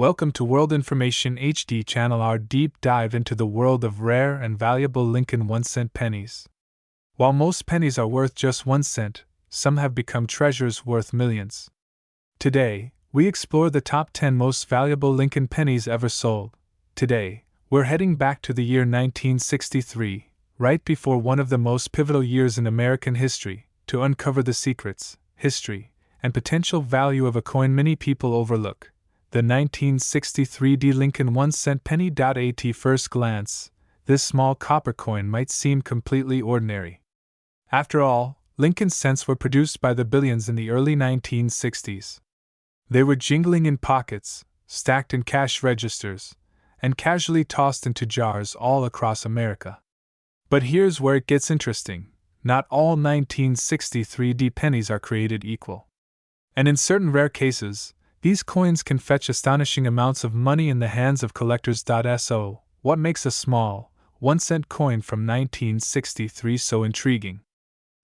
Welcome to World Information HD channel, our deep dive into the world of rare and valuable Lincoln 1-cent pennies. While most pennies are worth just 1 cent, some have become treasures worth millions. Today, we explore the top 10 most valuable Lincoln pennies ever sold. Today, we're heading back to the year 1963, right before one of the most pivotal years in American history, to uncover the secrets, history, and potential value of a coin many people overlook. The 1963 Lincoln 1-cent penny. At first glance, this small copper coin might seem completely ordinary. After all, Lincoln cents were produced by the billions in the early 1960s. They were jingling in pockets, stacked in cash registers, and casually tossed into jars all across America. But here's where it gets interesting. Not all 1963 pennies are created equal. And in certain rare cases, these coins can fetch astonishing amounts of money in the hands of collectors. So, what makes a small, 1-cent coin from 1963 so intriguing?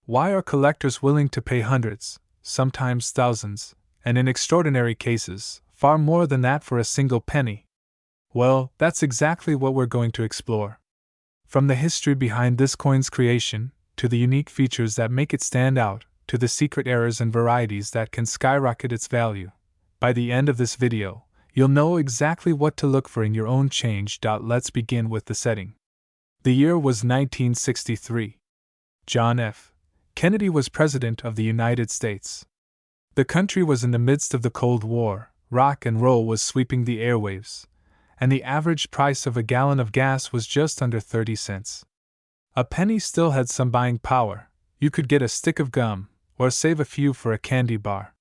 Why are collectors willing to pay hundreds, sometimes thousands, and in extraordinary cases, far more than that for a single penny? Well, that's exactly what we're going to explore. From the history behind this coin's creation, to the unique features that make it stand out, to the secret errors and varieties that can skyrocket its value. By the end of this video, you'll know exactly what to look for in your own change. Let's begin with the setting. The year was 1963. John F. Kennedy was President of the United States. The country was in the midst of the Cold War, rock and roll was sweeping the airwaves, and the average price of a gallon of gas was just under 30 cents. A penny still had some buying power. You could get a stick of gum, or save a few for a candy bar.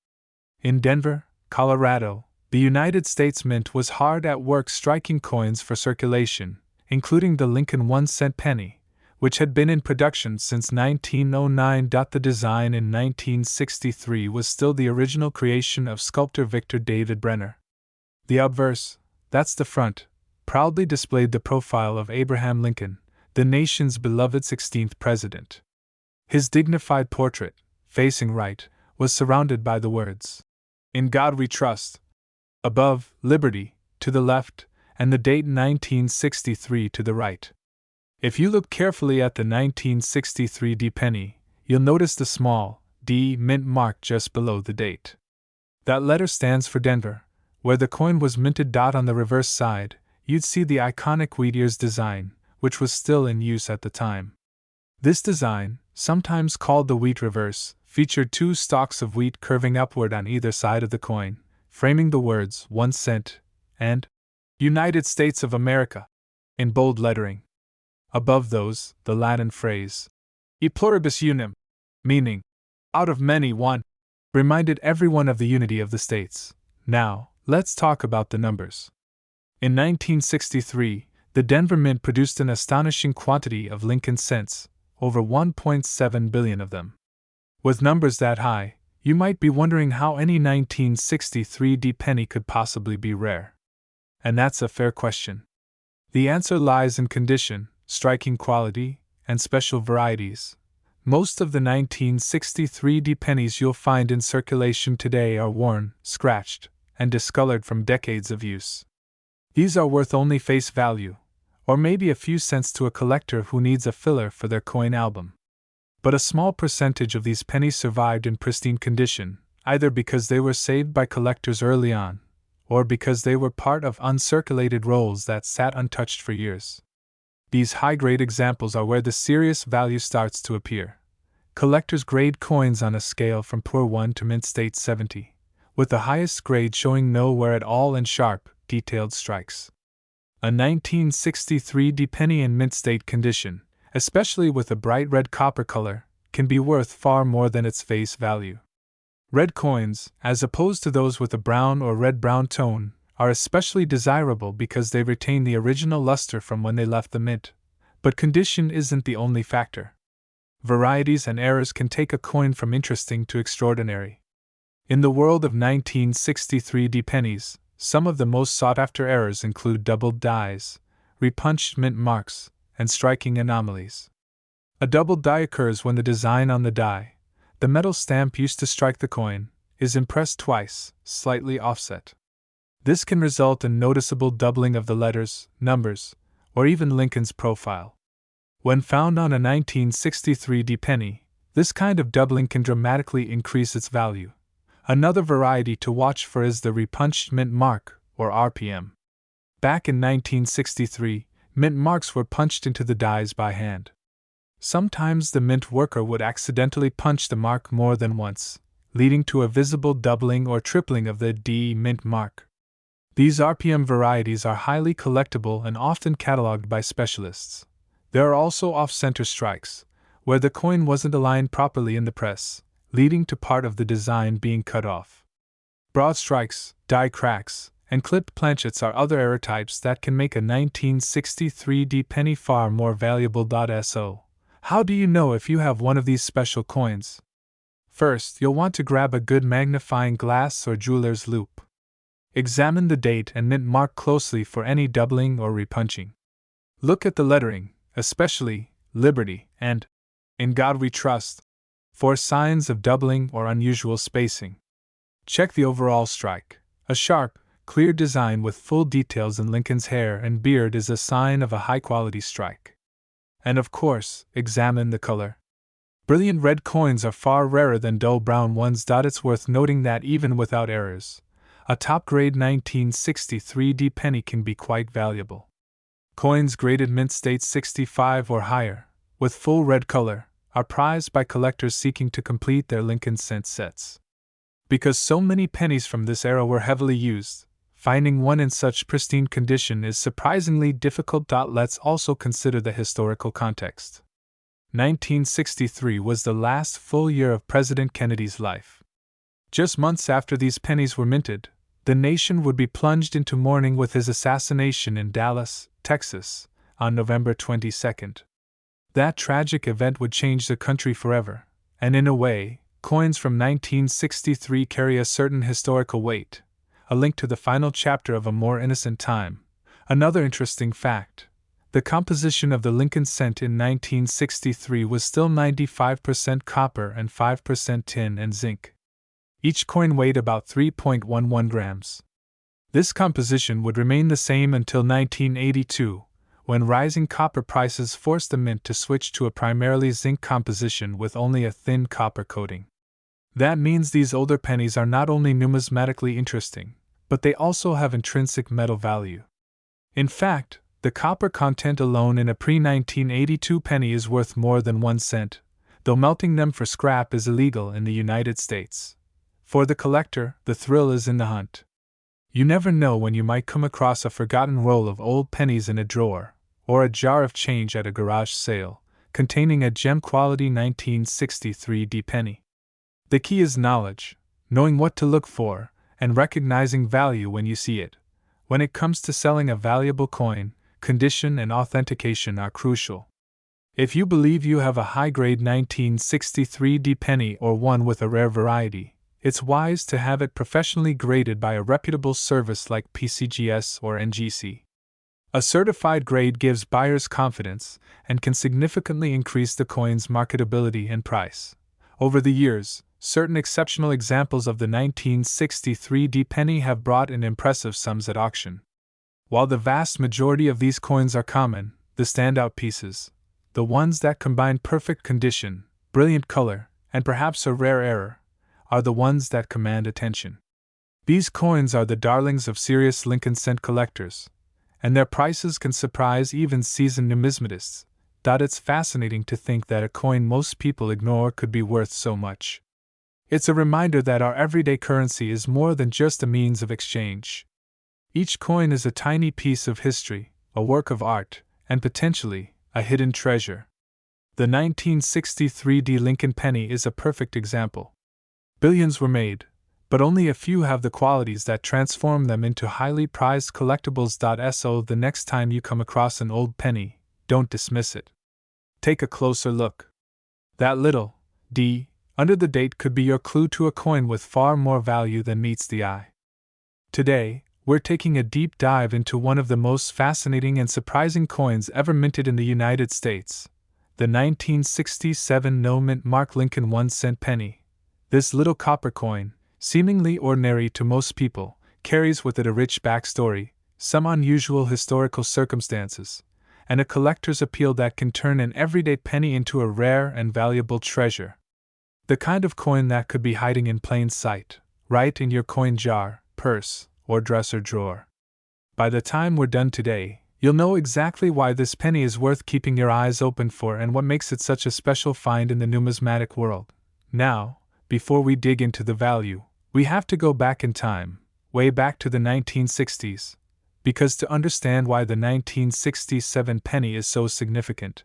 In Denver, Colorado, the United States Mint was hard at work striking coins for circulation, including the Lincoln 1-cent penny, which had been in production since 1909. The design in 1963 was still the original creation of sculptor Victor David Brenner. The obverse, that's the front, proudly displayed the profile of Abraham Lincoln, the nation's beloved 16th president. His dignified portrait, facing right, was surrounded by the words, "In God We Trust." Above, Liberty, to the left, and the date 1963 to the right. If you look carefully at the 1963 penny, you'll notice the small D mint mark just below the date. That letter stands for Denver. Where the coin was minted. On the reverse side, you'd see the iconic wheat ears design, which was still in use at the time. This design, sometimes called the wheat reverse, featured 2 stalks of wheat curving upward on either side of the coin, framing the words 1 cent and United States of America in bold lettering. Above those, the Latin phrase E pluribus unum, meaning out of many one, reminded everyone of the unity of the states. Now, let's talk about the numbers. In 1963, the Denver Mint produced an astonishing quantity of Lincoln cents, over 1.7 billion of them. With numbers that high, you might be wondering how any 1963 penny could possibly be rare. And that's a fair question. The answer lies in condition, striking quality, and special varieties. Most of the 1963 pennies you'll find in circulation today are worn, scratched, and discolored from decades of use. These are worth only face value, or maybe a few cents to a collector who needs a filler for their coin album. But a small percentage of these pennies survived in pristine condition, either because they were saved by collectors early on, or because they were part of uncirculated rolls that sat untouched for years. These high-grade examples are where the serious value starts to appear. Collectors grade coins on a scale from poor 1 to mint state 70, with the highest grade showing no wear at all and sharp, detailed strikes. A 1963 penny in mint state condition, especially with a bright red copper color, can be worth far more than its face value. Red coins, as opposed to those with a brown or red-brown tone, are especially desirable because they retain the original luster from when they left the mint. But condition isn't the only factor. Varieties and errors can take a coin from interesting to extraordinary. In the world of 1963 pennies, some of the most sought-after errors include doubled dies, repunched mint marks, and striking anomalies. A doubled die occurs when the design on the die, the metal stamp used to strike the coin, is impressed twice, slightly offset. This can result in noticeable doubling of the letters, numbers, or even Lincoln's profile. When found on a 1963 D-penny, this kind of doubling can dramatically increase its value. Another variety to watch for is the repunched mint mark, or RPM. Back in 1963, mint marks were punched into the dies by hand. Sometimes the mint worker would accidentally punch the mark more than once, leading to a visible doubling or tripling of the D mint mark. These RPM varieties are highly collectible and often catalogued by specialists. There are also off-center strikes, where the coin wasn't aligned properly in the press, leading to part of the design being cut off. Broad strikes, die cracks, and clipped planchets are other error types that can make a 1963 D-penny far more valuable. So, how do you know if you have one of these special coins? First, you'll want to grab a good magnifying glass or jeweler's loupe. Examine the date and mint mark closely for any doubling or repunching. Look at the lettering, especially Liberty and In God We Trust, for signs of doubling or unusual spacing. Check the overall strike. A sharp, clear design with full details in Lincoln's hair and beard is a sign of a high-quality strike. And of course, examine the color. Brilliant red coins are far rarer than dull brown ones. It's worth noting that even without errors, a top-grade 1963 D-penny can be quite valuable. Coins graded mint state 65 or higher, with full red color, are prized by collectors seeking to complete their Lincoln cent sets. Because so many pennies from this era were heavily used, finding one in such pristine condition is surprisingly difficult. Let's also consider the historical context. 1963 was the last full year of President Kennedy's life. Just months after these pennies were minted, the nation would be plunged into mourning with his assassination in Dallas, Texas, on November 22. That tragic event would change the country forever, and in a way, coins from 1963 carry a certain historical weight, a link to the final chapter of a more innocent time. Another interesting fact: the composition of the Lincoln cent in 1963 was still 95% copper and 5% tin and zinc. Each coin weighed about 3.11 grams. This composition would remain the same until 1982, when rising copper prices forced the mint to switch to a primarily zinc composition with only a thin copper coating. That means these older pennies are not only numismatically interesting, but they also have intrinsic metal value. In fact, the copper content alone in a pre-1982 penny is worth more than 1 cent, though melting them for scrap is illegal in the United States. For the collector, the thrill is in the hunt. You never know when you might come across a forgotten roll of old pennies in a drawer, or a jar of change at a garage sale, containing a gem-quality 1963 D-penny. The key is knowledge, knowing what to look for, and recognizing value when you see it. When it comes to selling a valuable coin, condition and authentication are crucial. If you believe you have a high-grade 1963 D-penny or one with a rare variety, it's wise to have it professionally graded by a reputable service like PCGS or NGC. A certified grade gives buyers confidence and can significantly increase the coin's marketability and price. Over the years, certain exceptional examples of the 1963 D-penny have brought in impressive sums at auction. While the vast majority of these coins are common, the standout pieces, the ones that combine perfect condition, brilliant color, and perhaps a rare error, are the ones that command attention. These coins are the darlings of serious Lincoln cent collectors, and their prices can surprise even seasoned numismatists. It's fascinating to think that a coin most people ignore could be worth so much. It's a reminder that our everyday currency is more than just a means of exchange. Each coin is a tiny piece of history, a work of art, and potentially a hidden treasure. The 1963 D Lincoln penny is a perfect example. Billions were made, but only a few have the qualities that transform them into highly prized collectibles. So the next time you come across an old penny, don't dismiss it. Take a closer look. That little D under the date could be your clue to a coin with far more value than meets the eye. Today, we're taking a deep dive into one of the most fascinating and surprising coins ever minted in the United States, the 1967 no-mint mark Lincoln 1-cent penny. This little copper coin, seemingly ordinary to most people, carries with it a rich backstory, some unusual historical circumstances, and a collector's appeal that can turn an everyday penny into a rare and valuable treasure. The kind of coin that could be hiding in plain sight, right in your coin jar, purse, or dresser drawer. By the time we're done today, you'll know exactly why this penny is worth keeping your eyes open for and what makes it such a special find in the numismatic world. Now, before we dig into the value, we have to go back in time, way back to the 1960s, because to understand why the 1967 penny is so significant,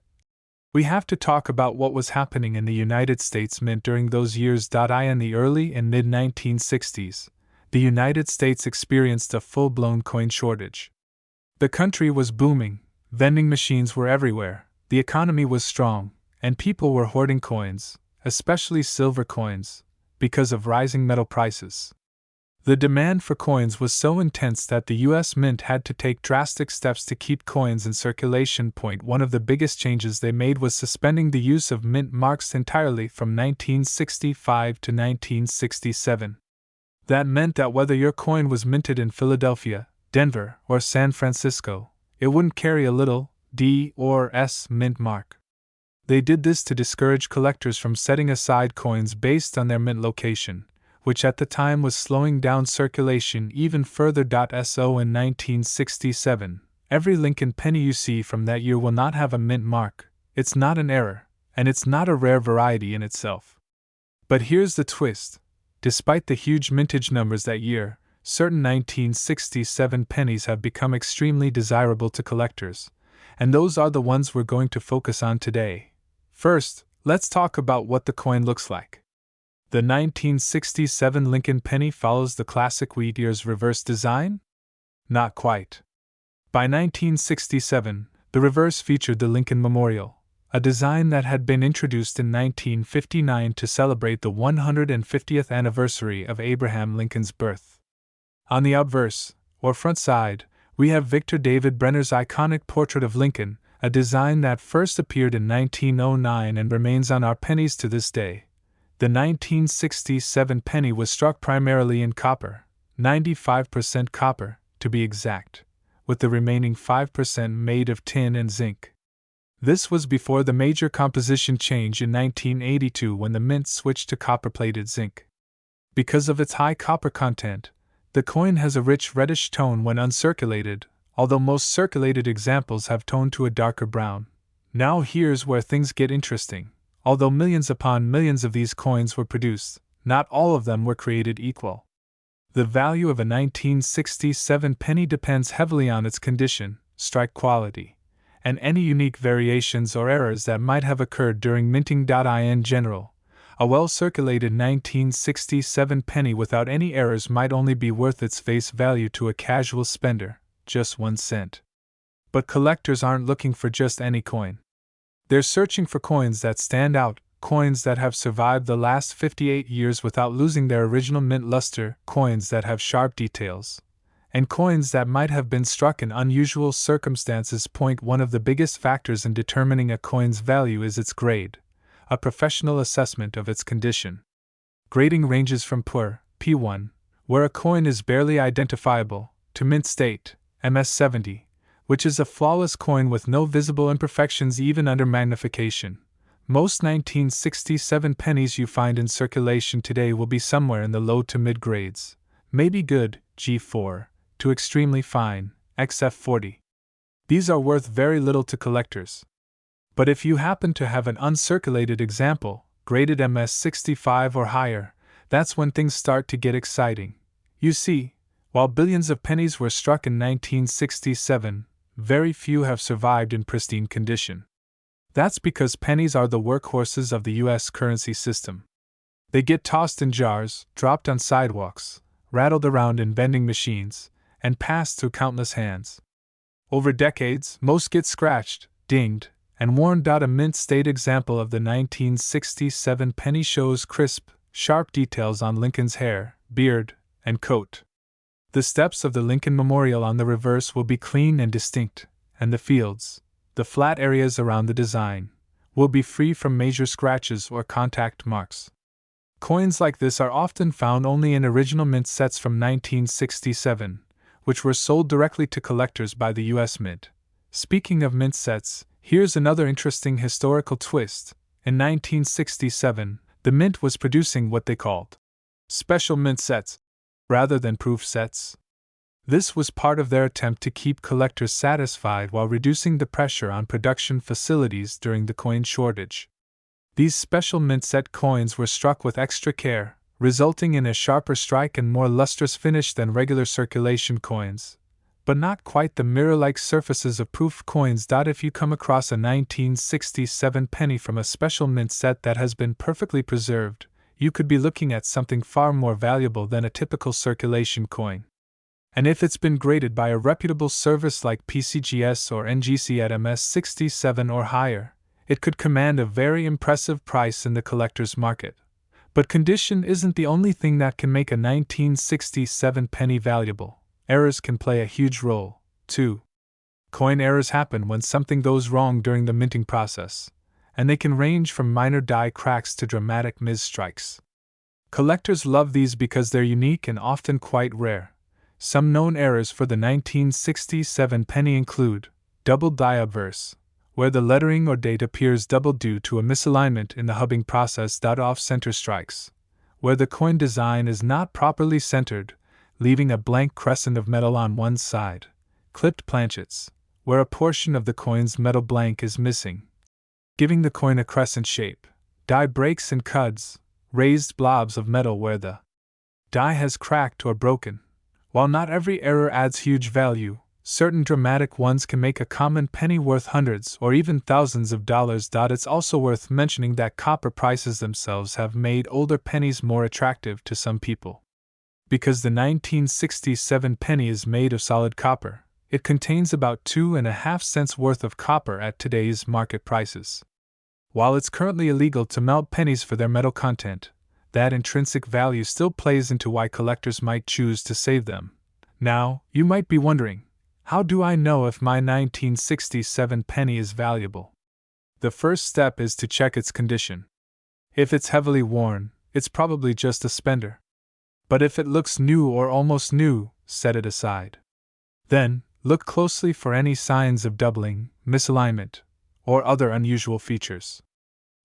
we have to talk about what was happening in the United States Mint during those years. In the early and mid-1960s, the United States experienced a full-blown coin shortage. The country was booming, vending machines were everywhere, the economy was strong, and people were hoarding coins, especially silver coins, because of rising metal prices. The demand for coins was so intense that the U.S. Mint had to take drastic steps to keep coins in circulation. One of the biggest changes they made was suspending the use of mint marks entirely from 1965 to 1967. That meant that whether your coin was minted in Philadelphia, Denver, or San Francisco, it wouldn't carry a little D or S mint mark. They did this to discourage collectors from setting aside coins based on their mint location, which at the time was slowing down circulation even further. So in 1967, every Lincoln penny you see from that year will not have a mint mark. It's not an error, and it's not a rare variety in itself. But here's the twist. Despite the huge mintage numbers that year, certain 1967 pennies have become extremely desirable to collectors, and those are the ones we're going to focus on today. First, let's talk about what the coin looks like. The 1967 Lincoln penny follows the classic wheat ears reverse design? Not quite. By 1967, the reverse featured the Lincoln Memorial, a design that had been introduced in 1959 to celebrate the 150th anniversary of Abraham Lincoln's birth. On the obverse, or front side, we have Victor David Brenner's iconic portrait of Lincoln, a design that first appeared in 1909 and remains on our pennies to this day. The 1967 penny was struck primarily in copper, 95% copper, to be exact, with the remaining 5% made of tin and zinc. This was before the major composition change in 1982 when the mint switched to copper-plated zinc. Because of its high copper content, the coin has a rich reddish tone when uncirculated, although most circulated examples have toned to a darker brown. Now here's where things get interesting. Although millions upon millions of these coins were produced, not all of them were created equal. The value of a 1967 penny depends heavily on its condition, strike quality, and any unique variations or errors that might have occurred during minting. In general, a well-circulated 1967 penny without any errors might only be worth its face value to a casual spender, just 1 cent. But collectors aren't looking for just any coin. They're searching for coins that stand out, coins that have survived the last 58 years without losing their original mint luster, coins that have sharp details, and coins that might have been struck in unusual circumstances. One of the biggest factors in determining a coin's value is its grade, a professional assessment of its condition. Grading ranges from poor, P1, where a coin is barely identifiable, to mint state, MS70, which is a flawless coin with no visible imperfections even under magnification. Most 1967 pennies you find in circulation today will be somewhere in the low to mid grades, maybe good, G4, to extremely fine, XF40. These are worth very little to collectors. But if you happen to have an uncirculated example, graded MS65 or higher, that's when things start to get exciting. You see, while billions of pennies were struck in 1967, very few have survived in pristine condition. That's because pennies are the workhorses of the U.S. currency system. They get tossed in jars, dropped on sidewalks, rattled around in vending machines, and passed through countless hands. Over decades, most get scratched, dinged, and worn. A mint state example of the 1967 penny shows crisp, sharp details on Lincoln's hair, beard, and coat. The steps of the Lincoln Memorial on the reverse will be clean and distinct, and the fields, the flat areas around the design, will be free from major scratches or contact marks. Coins like this are often found only in original mint sets from 1967, which were sold directly to collectors by the U.S. Mint. Speaking of mint sets, here's another interesting historical twist. In 1967, the mint was producing what they called special mint sets, rather than proof sets. This was part of their attempt to keep collectors satisfied while reducing the pressure on production facilities during the coin shortage. These special mint set coins were struck with extra care, resulting in a sharper strike and more lustrous finish than regular circulation coins, but not quite the mirror-like surfaces of proof coins. If you come across a 1967 penny from a special mint set that has been perfectly preserved, you could be looking at something far more valuable than a typical circulation coin. And if it's been graded by a reputable service like PCGS or NGC at MS67 or higher, it could command a very impressive price in the collector's market. But condition isn't the only thing that can make a 1967 penny valuable. Errors can play a huge role, too. Coin errors happen when something goes wrong during the minting process, and they can range from minor die cracks to dramatic misstrikes. Collectors love these because they're unique and often quite rare. Some known errors for the 1967 penny include double die obverse, where the lettering or date appears double due to a misalignment in the hubbing process. Off-center strikes, where the coin design is not properly centered, leaving a blank crescent of metal on one side. Clipped planchets, where a portion of the coin's metal blank is missing, giving the coin a crescent shape. Die breaks and cuds, raised blobs of metal where the die has cracked or broken. While not every error adds huge value, certain dramatic ones can make a common penny worth hundreds or even thousands of dollars. It's also worth mentioning that copper prices themselves have made older pennies more attractive to some people. Because the 1967 penny is made of solid copper, it contains about 2.5 cents worth of copper at today's market prices. While it's currently illegal to melt pennies for their metal content, that intrinsic value still plays into why collectors might choose to save them. Now, you might be wondering, how do I know if my 1967 penny is valuable? The first step is to check its condition. If it's heavily worn, it's probably just a spender. But if it looks new or almost new, set it aside. Then, look closely for any signs of doubling, misalignment, or other unusual features.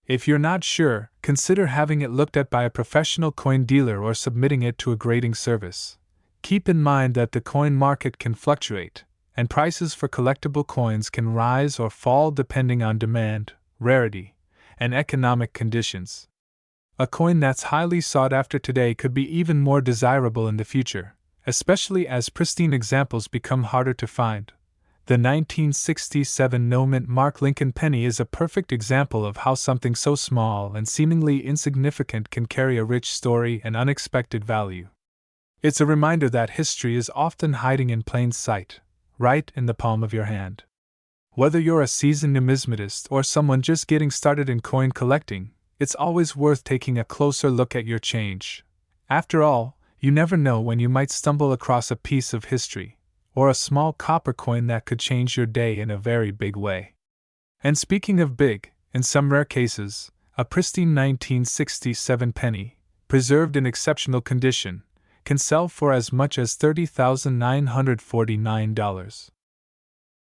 If you're not sure, consider having it looked at by a professional coin dealer or submitting it to a grading service. Keep in mind that the coin market can fluctuate, and prices for collectible coins can rise or fall depending on demand, rarity, and economic conditions. A coin that's highly sought after today could be even more desirable in the future, especially as pristine examples become harder to find. The 1967 no-mint Mark Lincoln penny is a perfect example of how something so small and seemingly insignificant can carry a rich story and unexpected value. It's a reminder that history is often hiding in plain sight, right in the palm of your hand. Whether you're a seasoned numismatist or someone just getting started in coin collecting, it's always worth taking a closer look at your change. After all, you never know when you might stumble across a piece of history, or a small copper coin that could change your day in a very big way. And speaking of big, in some rare cases, a pristine 1967 penny, preserved in exceptional condition, can sell for as much as $30,949.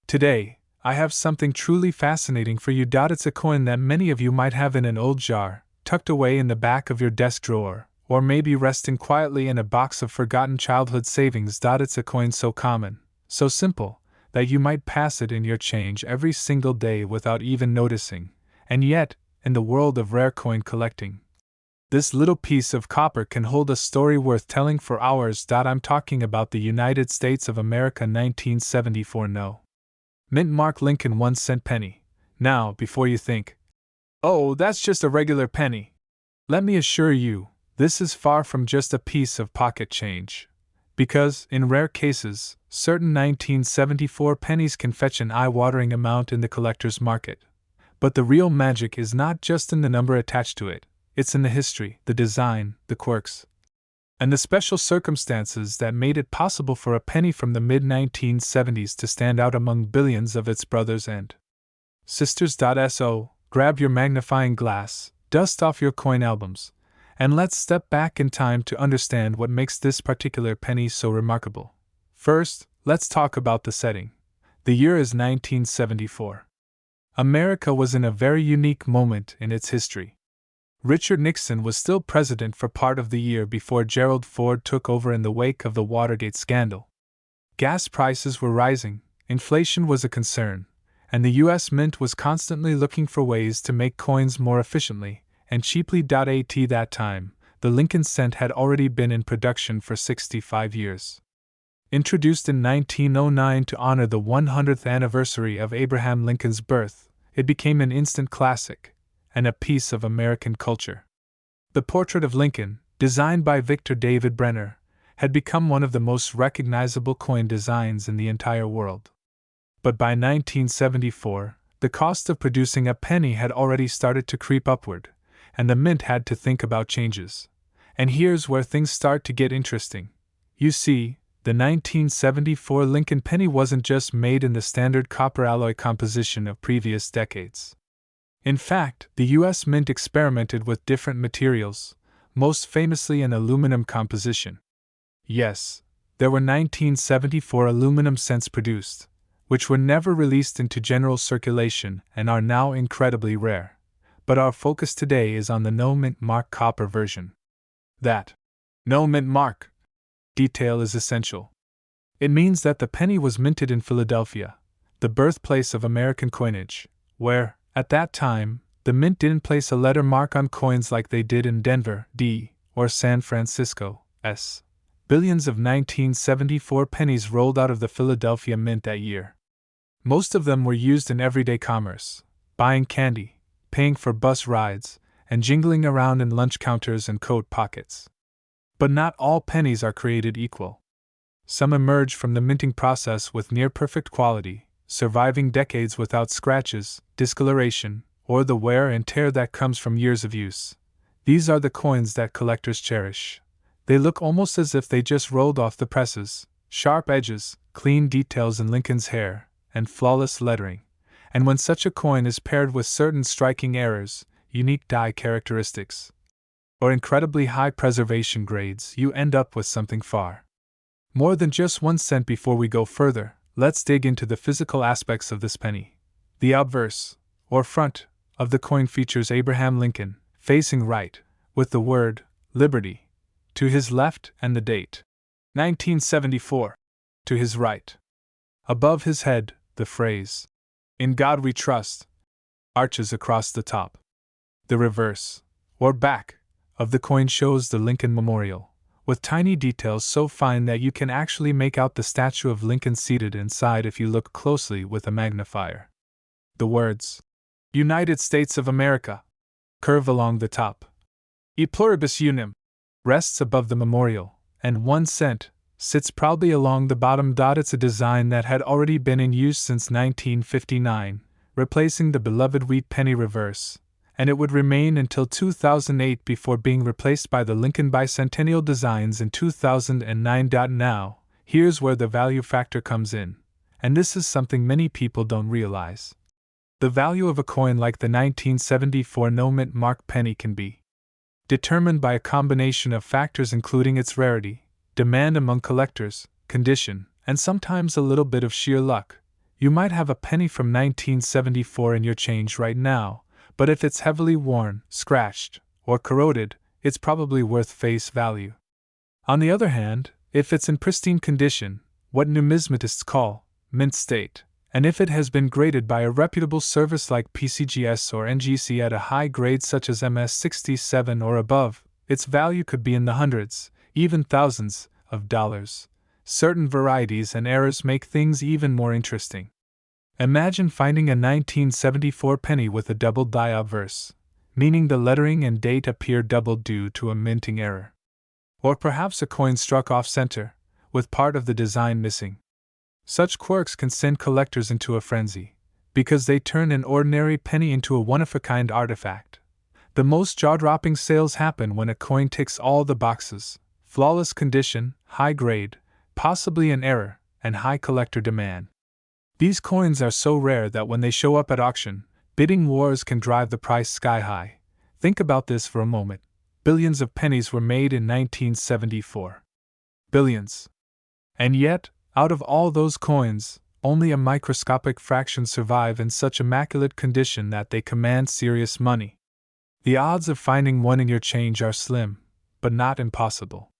Today, I have something truly fascinating for you. It's a coin that many of you might have in an old jar, tucked away in the back of your desk drawer, or maybe resting quietly in a box of forgotten childhood savings. It's a coin so common, so simple, that you might pass it in your change every single day without even noticing, and yet, in the world of rare coin collecting, this little piece of copper can hold a story worth telling for hours. I'm talking about the United States of America 1974 Mint Mark Lincoln 1-cent penny. Now, before you think, oh, that's just a regular penny, let me assure you, this is far from just a piece of pocket change. Because, in rare cases, certain 1974 pennies can fetch an eye-watering amount in the collector's market. But the real magic is not just in the number attached to it, it's in the history, the design, the quirks, and the special circumstances that made it possible for a penny from the mid-1970s to stand out among billions of its brothers and sisters. So, grab your magnifying glass, dust off your coin albums, And let's step back in time to understand what makes this particular penny so remarkable. First, let's talk about the setting. The year is 1974. America was in a very unique moment in its history. Richard Nixon was still president for part of the year before Gerald Ford took over in the wake of the Watergate scandal. Gas prices were rising, inflation was a concern, and the U.S. Mint was constantly looking for ways to make coins more efficiently and cheaply. At that time, the Lincoln cent had already been in production for 65 years. Introduced in 1909 to honor the 100th anniversary of Abraham Lincoln's birth, it became an instant classic and a piece of American culture. The portrait of Lincoln, designed by Victor David Brenner, had become one of the most recognizable coin designs in the entire world. But by 1974, the cost of producing a penny had already started to creep upward, and the mint had to think about changes. And here's where things start to get interesting. You see, the 1974 Lincoln penny wasn't just made in the standard copper alloy composition of previous decades. In fact, the U.S. Mint experimented with different materials, most famously an aluminum composition. Yes, there were 1974 aluminum cents produced, which were never released into general circulation and are now incredibly rare. But our focus today is on the no mint mark copper version. That no mint mark detail is essential. It means that the penny was minted in Philadelphia, the birthplace of American coinage, where, at that time, the mint didn't place a letter mark on coins like they did in Denver, D, or San Francisco, S. Billions of 1974 pennies rolled out of the Philadelphia Mint that year. Most of them were used in everyday commerce, buying candy, paying for bus rides, and jingling around in lunch counters and coat pockets. But not all pennies are created equal. Some emerge from the minting process with near-perfect quality, surviving decades without scratches, discoloration, or the wear and tear that comes from years of use. These are the coins that collectors cherish. They look almost as if they just rolled off the presses: sharp edges, clean details in Lincoln's hair, and flawless lettering. And when such a coin is paired with certain striking errors, unique die characteristics, or incredibly high preservation grades, you end up with something far more than just 1 cent. Before we go further, let's dig into the physical aspects of this penny. The obverse, or front, of the coin features Abraham Lincoln, facing right, with the word Liberty to his left and the date 1974 to his right. Above his head, the phrase, "In God We Trust," arches across the top. The reverse, or back, of the coin shows the Lincoln Memorial, with tiny details so fine that you can actually make out the statue of Lincoln seated inside if you look closely with a magnifier. The words, "United States of America," curve along the top. "E pluribus unum" rests above the memorial, and 1 cent sits proudly along the bottom. It's a design that had already been in use since 1959, replacing the beloved wheat penny reverse, and it would remain until 2008 before being replaced by the Lincoln bicentennial designs in 2009. Now, here's where the value factor comes in, and this is something many people don't realize. The value of a coin like the 1974 no mint mark penny can be determined by a combination of factors including its rarity, demand among collectors, condition, and sometimes a little bit of sheer luck. You might have a penny from 1974 in your change right now, but if it's heavily worn, scratched, or corroded, it's probably worth face value. On the other hand, if it's in pristine condition, what numismatists call mint state, and if it has been graded by a reputable service like PCGS or NGC at a high grade such as MS-67 or above, its value could be in the hundreds, even thousands, of dollars. Certain varieties and errors make things even more interesting. Imagine finding a 1974 penny with a doubled die obverse, meaning the lettering and date appear doubled due to a minting error. Or perhaps a coin struck off-center, with part of the design missing. Such quirks can send collectors into a frenzy, because they turn an ordinary penny into a one-of-a-kind artifact. The most jaw-dropping sales happen when a coin ticks all the boxes: flawless condition, high grade, possibly an error, and high collector demand. These coins are so rare that when they show up at auction, bidding wars can drive the price sky high. Think about this for a moment. billions of pennies were made in 1974. Billions. And yet, out of all those coins, only a microscopic fraction survive in such immaculate condition that they command serious money. The odds of finding one in your change are slim, but not impossible.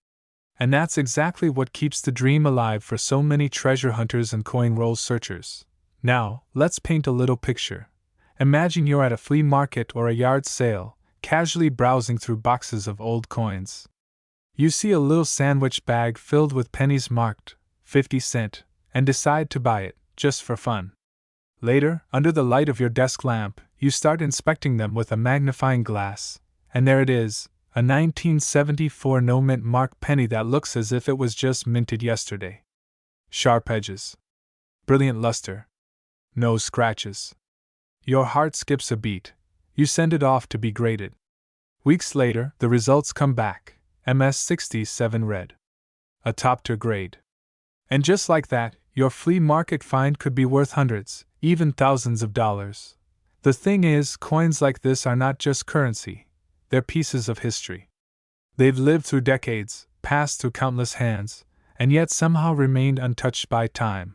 And that's exactly what keeps the dream alive for so many treasure hunters and coin roll searchers. Now, let's paint a little picture. Imagine you're at a flea market or a yard sale, casually browsing through boxes of old coins. You see a little sandwich bag filled with pennies marked 50 cent, and decide to buy it, just for fun. Later, under the light of your desk lamp, you start inspecting them with a magnifying glass, and there it is, a 1974 no-mint mark penny that looks as if it was just minted yesterday. Sharp edges. Brilliant luster. No scratches. Your heart skips a beat. You send it off to be graded. Weeks later, the results come back. MS 67 red. A top-tier grade. And just like that, your flea market find could be worth hundreds, even thousands of dollars. The thing is, coins like this are not just currency. They're pieces of history. They've lived through decades, passed through countless hands, and yet somehow remained untouched by time.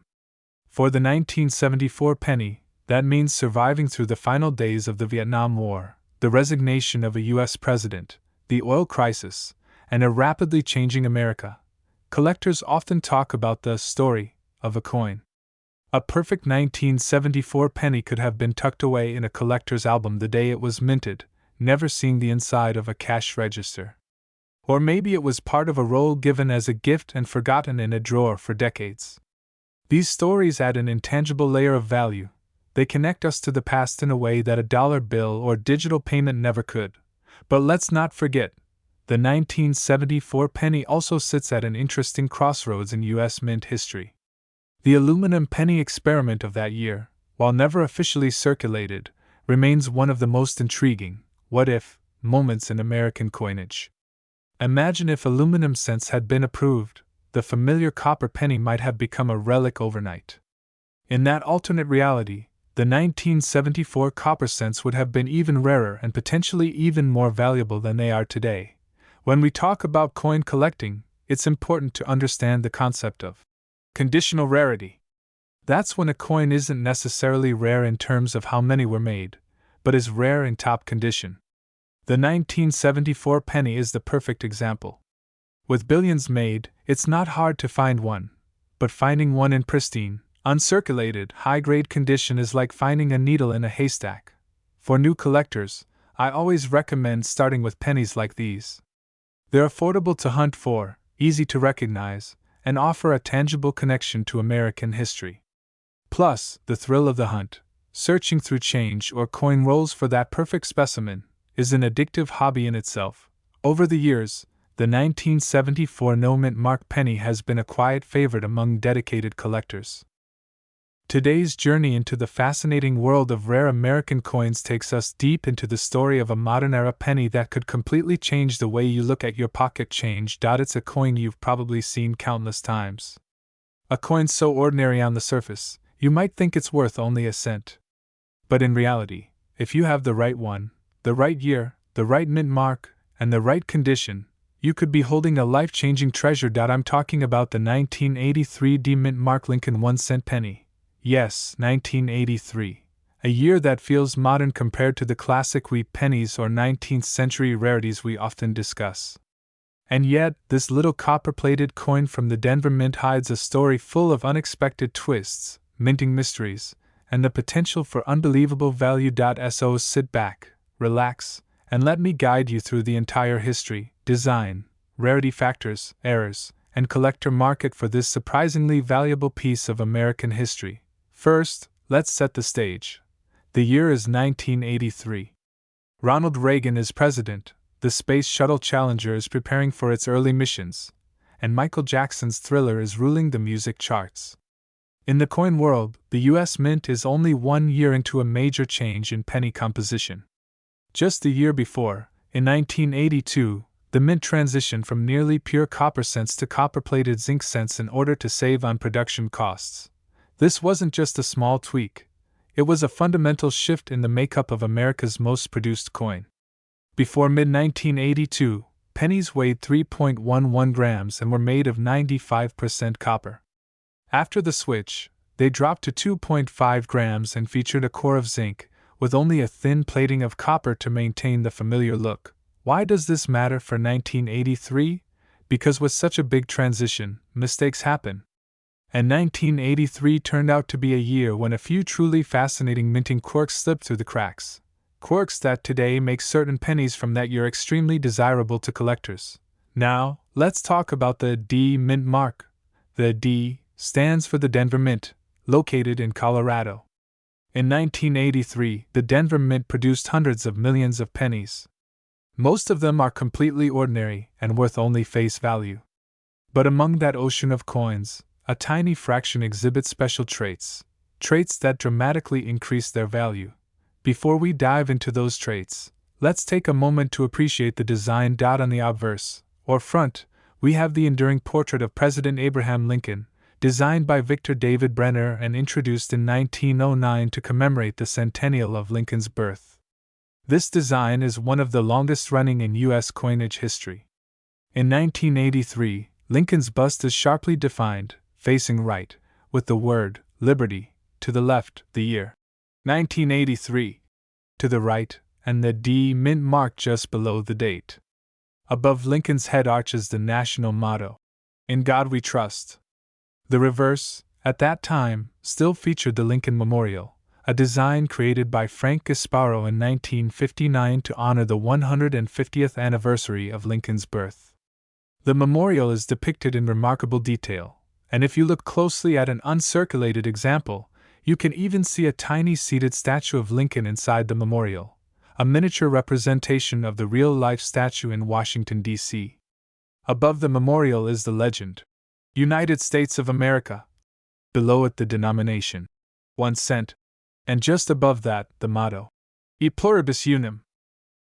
For the 1974 penny, that means surviving through the final days of the Vietnam War, the resignation of a U.S. president, the oil crisis, and a rapidly changing America. Collectors often talk about the story of a coin. A perfect 1974 penny could have been tucked away in a collector's album the day it was minted, never seeing the inside of a cash register. Or maybe it was part of a roll given as a gift and forgotten in a drawer for decades. These stories add an intangible layer of value. They connect us to the past in a way that a dollar bill or digital payment never could. But let's not forget, the 1974 penny also sits at an interesting crossroads in U.S. mint history. The aluminum penny experiment of that year, while never officially circulated, remains one of the most intriguing what-if moments in American coinage. Imagine if aluminum cents had been approved, the familiar copper penny might have become a relic overnight. In that alternate reality, the 1974 copper cents would have been even rarer and potentially even more valuable than they are today. When we talk about coin collecting, it's important to understand the concept of conditional rarity. That's when a coin isn't necessarily rare in terms of how many were made, but is rare in top condition. The 1974 penny is the perfect example. With billions made, it's not hard to find one, but finding one in pristine, uncirculated, high-grade condition is like finding a needle in a haystack. For new collectors, I always recommend starting with pennies like these. They're affordable to hunt for, easy to recognize, and offer a tangible connection to American history. Plus, the thrill of the hunt, searching through change or coin rolls for that perfect specimen, is an addictive hobby in itself. Over the years, the 1974 no-mint mark penny has been a quiet favorite among dedicated collectors. Today's journey into the fascinating world of rare American coins takes us deep into the story of a modern-era penny that could completely change the way you look at your pocket change. It's a coin you've probably seen countless times. A coin so ordinary on the surface, you might think it's worth only a cent. But in reality, if you have the right one, the right year, the right mint mark, and the right condition, you could be holding a life-changing treasure. I'm talking about the 1983 D mint mark Lincoln 1-cent penny. Yes, 1983. A year that feels modern compared to the classic wheat pennies or 19th century rarities we often discuss. And yet, this little copper-plated coin from the Denver Mint hides a story full of unexpected twists, minting mysteries, and the potential for unbelievable value. So sit back, relax, and let me guide you through the entire history, design, rarity factors, errors, and collector market for this surprisingly valuable piece of American history. First, let's set the stage. The year is 1983. Ronald Reagan is president, the Space Shuttle Challenger is preparing for its early missions, and Michael Jackson's Thriller is ruling the music charts. In the coin world, the U.S. Mint is only 1 year into a major change in penny composition. Just the year before, in 1982, the Mint transitioned from nearly pure copper cents to copper-plated zinc cents in order to save on production costs. This wasn't just a small tweak, it was a fundamental shift in the makeup of America's most produced coin. Before mid-1982, pennies weighed 3.11 grams and were made of 95% copper. After the switch, they dropped to 2.5 grams and featured a core of zinc, with only a thin plating of copper to maintain the familiar look. Why does this matter for 1983? Because with such a big transition, mistakes happen. And 1983 turned out to be a year when a few truly fascinating minting quirks slipped through the cracks. Quirks that today make certain pennies from that year extremely desirable to collectors. Now, let's talk about the D Mint mark. The D stands for the Denver Mint, located in Colorado. In 1983, the Denver Mint produced hundreds of millions of pennies. Most of them are completely ordinary and worth only face value. But among that ocean of coins, a tiny fraction exhibits special traits that dramatically increase their value. Before we dive into those traits, let's take a moment to appreciate the design. On the obverse, or front, we have the enduring portrait of President Abraham Lincoln, designed by Victor David Brenner and introduced in 1909 to commemorate the centennial of Lincoln's birth. This design is one of the longest running in U.S. coinage history. In 1983, Lincoln's bust is sharply defined, facing right, with the word Liberty to the left, the year 1983 to the right, and the D Mint mark just below the date. Above Lincoln's head arches the national motto, "In God We Trust." The reverse, at that time, still featured the Lincoln Memorial, a design created by Frank Gasparo in 1959 to honor the 150th anniversary of Lincoln's birth. The memorial is depicted in remarkable detail, and if you look closely at an uncirculated example, you can even see a tiny seated statue of Lincoln inside the memorial, a miniature representation of the real-life statue in Washington, D.C. Above the memorial is the legend, United States of America. Below it the denomination, 1 cent, and just above that, the motto, E pluribus unum.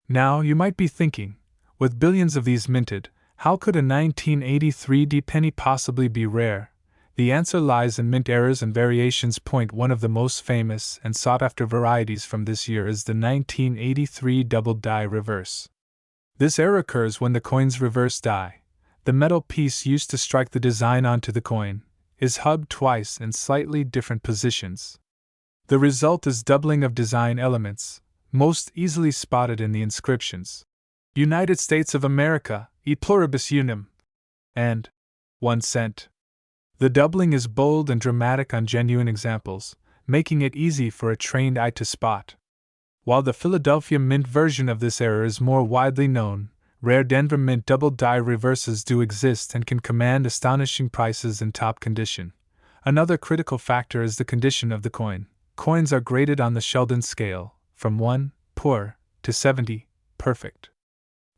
Now, you might be thinking, with billions of these minted, how could a 1983 D penny possibly be rare? The answer lies in mint errors and variations. One of the most famous and sought-after varieties from this year is the 1983 double die reverse. This error occurs when the coin's reverse die, the metal piece used to strike the design onto the coin, is hubbed twice in slightly different positions. The result is doubling of design elements, most easily spotted in the inscriptions, United States of America, E pluribus unum, and 1 cent. The doubling is bold and dramatic on genuine examples, making it easy for a trained eye to spot. While the Philadelphia Mint version of this error is more widely known, rare Denver Mint double die reverses do exist and can command astonishing prices in top condition. Another critical factor is the condition of the coin. Coins are graded on the Sheldon scale, from 1, poor, to 70, perfect.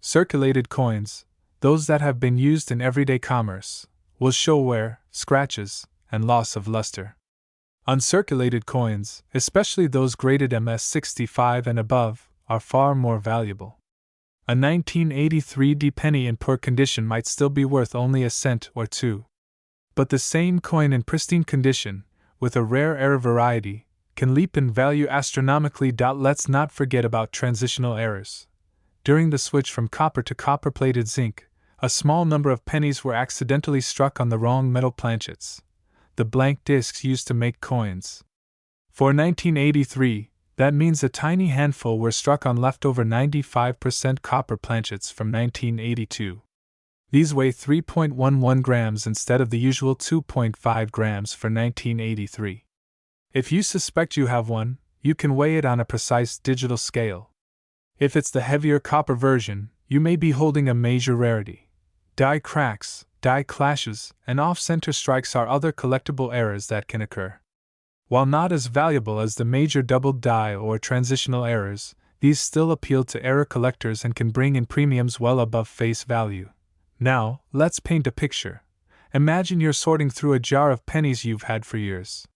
Circulated coins, those that have been used in everyday commerce, will show wear, scratches, and loss of luster. Uncirculated coins, especially those graded MS65 and above, are far more valuable. A 1983 D penny in poor condition might still be worth only a cent or two. But the same coin in pristine condition, with a rare error variety, can leap in value astronomically. Let's not forget about transitional errors. During the switch from copper to copper-plated zinc, a small number of pennies were accidentally struck on the wrong metal planchets, the blank discs used to make coins. For 1983, that means a tiny handful were struck on leftover 95% copper planchets from 1982. These weigh 3.11 grams instead of the usual 2.5 grams for 1983. If you suspect you have one, you can weigh it on a precise digital scale. If it's the heavier copper version, you may be holding a major rarity. Die cracks, die clashes, and off-center strikes are other collectible errors that can occur. While not as valuable as the major double die or transitional errors, these still appeal to error collectors and can bring in premiums well above face value. Now, let's paint a picture. Imagine you're sorting through a jar of pennies you've had for years.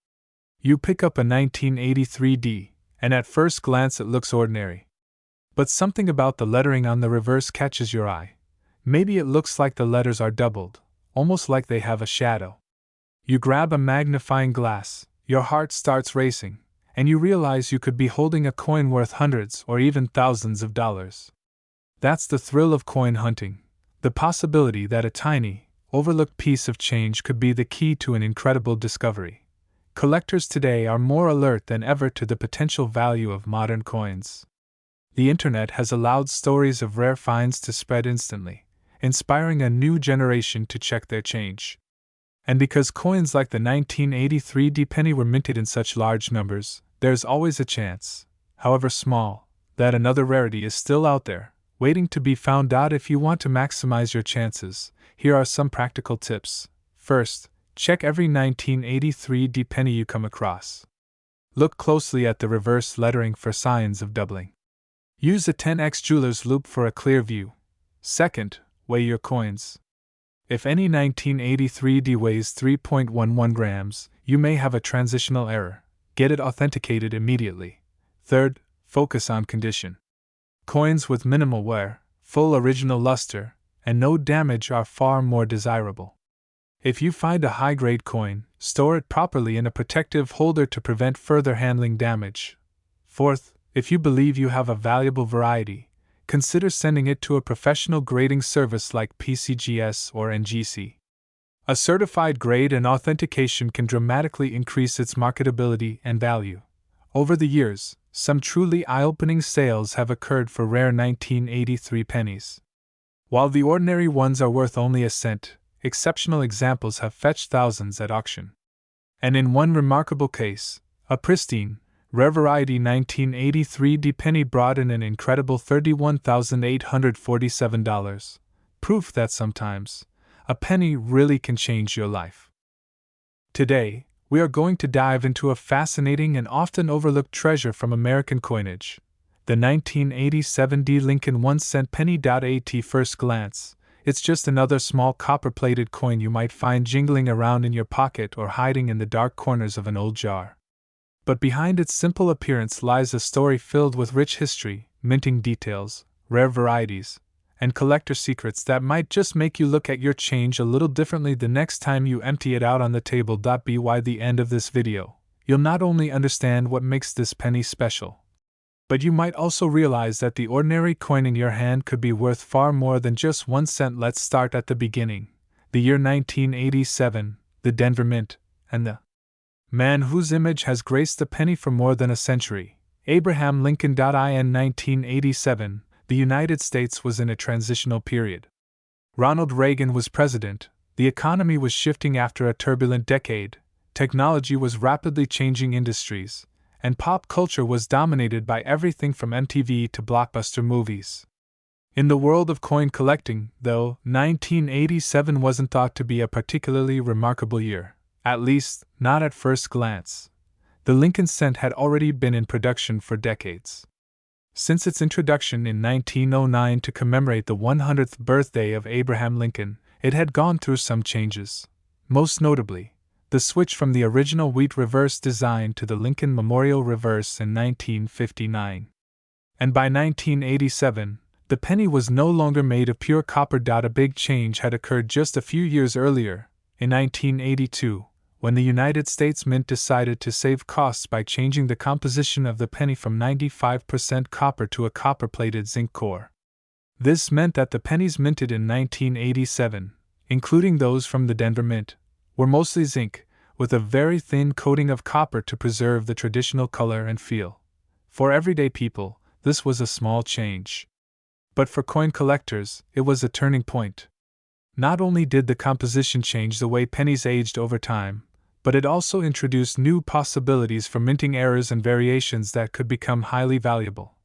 You pick up a 1983 D, and at first glance it looks ordinary. But something about the lettering on the reverse catches your eye. Maybe it looks like the letters are doubled, almost like they have a shadow. You grab a magnifying glass, your heart starts racing, and you realize you could be holding a coin worth hundreds or even thousands of dollars. That's the thrill of coin hunting, the possibility that a tiny, overlooked piece of change could be the key to an incredible discovery. Collectors today are more alert than ever to the potential value of modern coins. The internet has allowed stories of rare finds to spread instantly, inspiring a new generation to check their change. And because coins like the 1983 D-penny were minted in such large numbers, there's always a chance, however small, that another rarity is still out there, waiting to be found out. If you want to maximize your chances, here are some practical tips. First, check every 1983 D-penny you come across. Look closely at the reverse lettering for signs of doubling. Use a 10x jeweler's loupe for a clear view. Second, weigh your coins. If any 1983 D weighs 3.11 grams, you may have a transitional error. Get it authenticated immediately. Third, focus on condition. Coins with minimal wear, full original luster, and no damage are far more desirable. If you find a high-grade coin, store it properly in a protective holder to prevent further handling damage. Fourth, if you believe you have a valuable variety, consider sending it to a professional grading service like PCGS or NGC. A certified grade and authentication can dramatically increase its marketability and value. Over the years, some truly eye-opening sales have occurred for rare 1983 pennies. While the ordinary ones are worth only a cent, exceptional examples have fetched thousands at auction. And in one remarkable case, a pristine, rare variety 1983 D-penny brought in an incredible $31,847. Proof that sometimes, a penny really can change your life. Today, we are going to dive into a fascinating and often overlooked treasure from American coinage, the 1987 D Lincoln 1-cent penny. At first glance, it's just another small copper-plated coin you might find jingling around in your pocket or hiding in the dark corners of an old jar. But behind its simple appearance lies a story filled with rich history, minting details, rare varieties, and collector secrets that might just make you look at your change a little differently the next time you empty it out on the table. By the end of this video, you'll not only understand what makes this penny special, but you might also realize that the ordinary coin in your hand could be worth far more than just 1 cent. Let's start at the beginning. The year 1987, the Denver Mint, and the man whose image has graced the penny for more than a century, Abraham Lincoln. In 1987, the United States was in a transitional period. Ronald Reagan was president, the economy was shifting after a turbulent decade, technology was rapidly changing industries, and pop culture was dominated by everything from MTV to blockbuster movies. In the world of coin collecting, though, 1987 wasn't thought to be a particularly remarkable year, at least, not at first glance. The Lincoln cent had already been in production for decades. Since its introduction in 1909 to commemorate the 100th birthday of Abraham Lincoln, it had gone through some changes. Most notably, the switch from the original wheat reverse design to the Lincoln Memorial reverse in 1959. And by 1987, the penny was no longer made of pure copper. A big change had occurred just a few years earlier, in 1982, when the United States Mint decided to save costs by changing the composition of the penny from 95% copper to a copper-plated zinc core. This meant that the pennies minted in 1987, including those from the Denver Mint, were mostly zinc, with a very thin coating of copper to preserve the traditional color and feel. For everyday people, this was a small change. But for coin collectors, it was a turning point. Not only did the composition change the way pennies aged over time, but it also introduced new possibilities for minting errors and variations that could become highly valuable.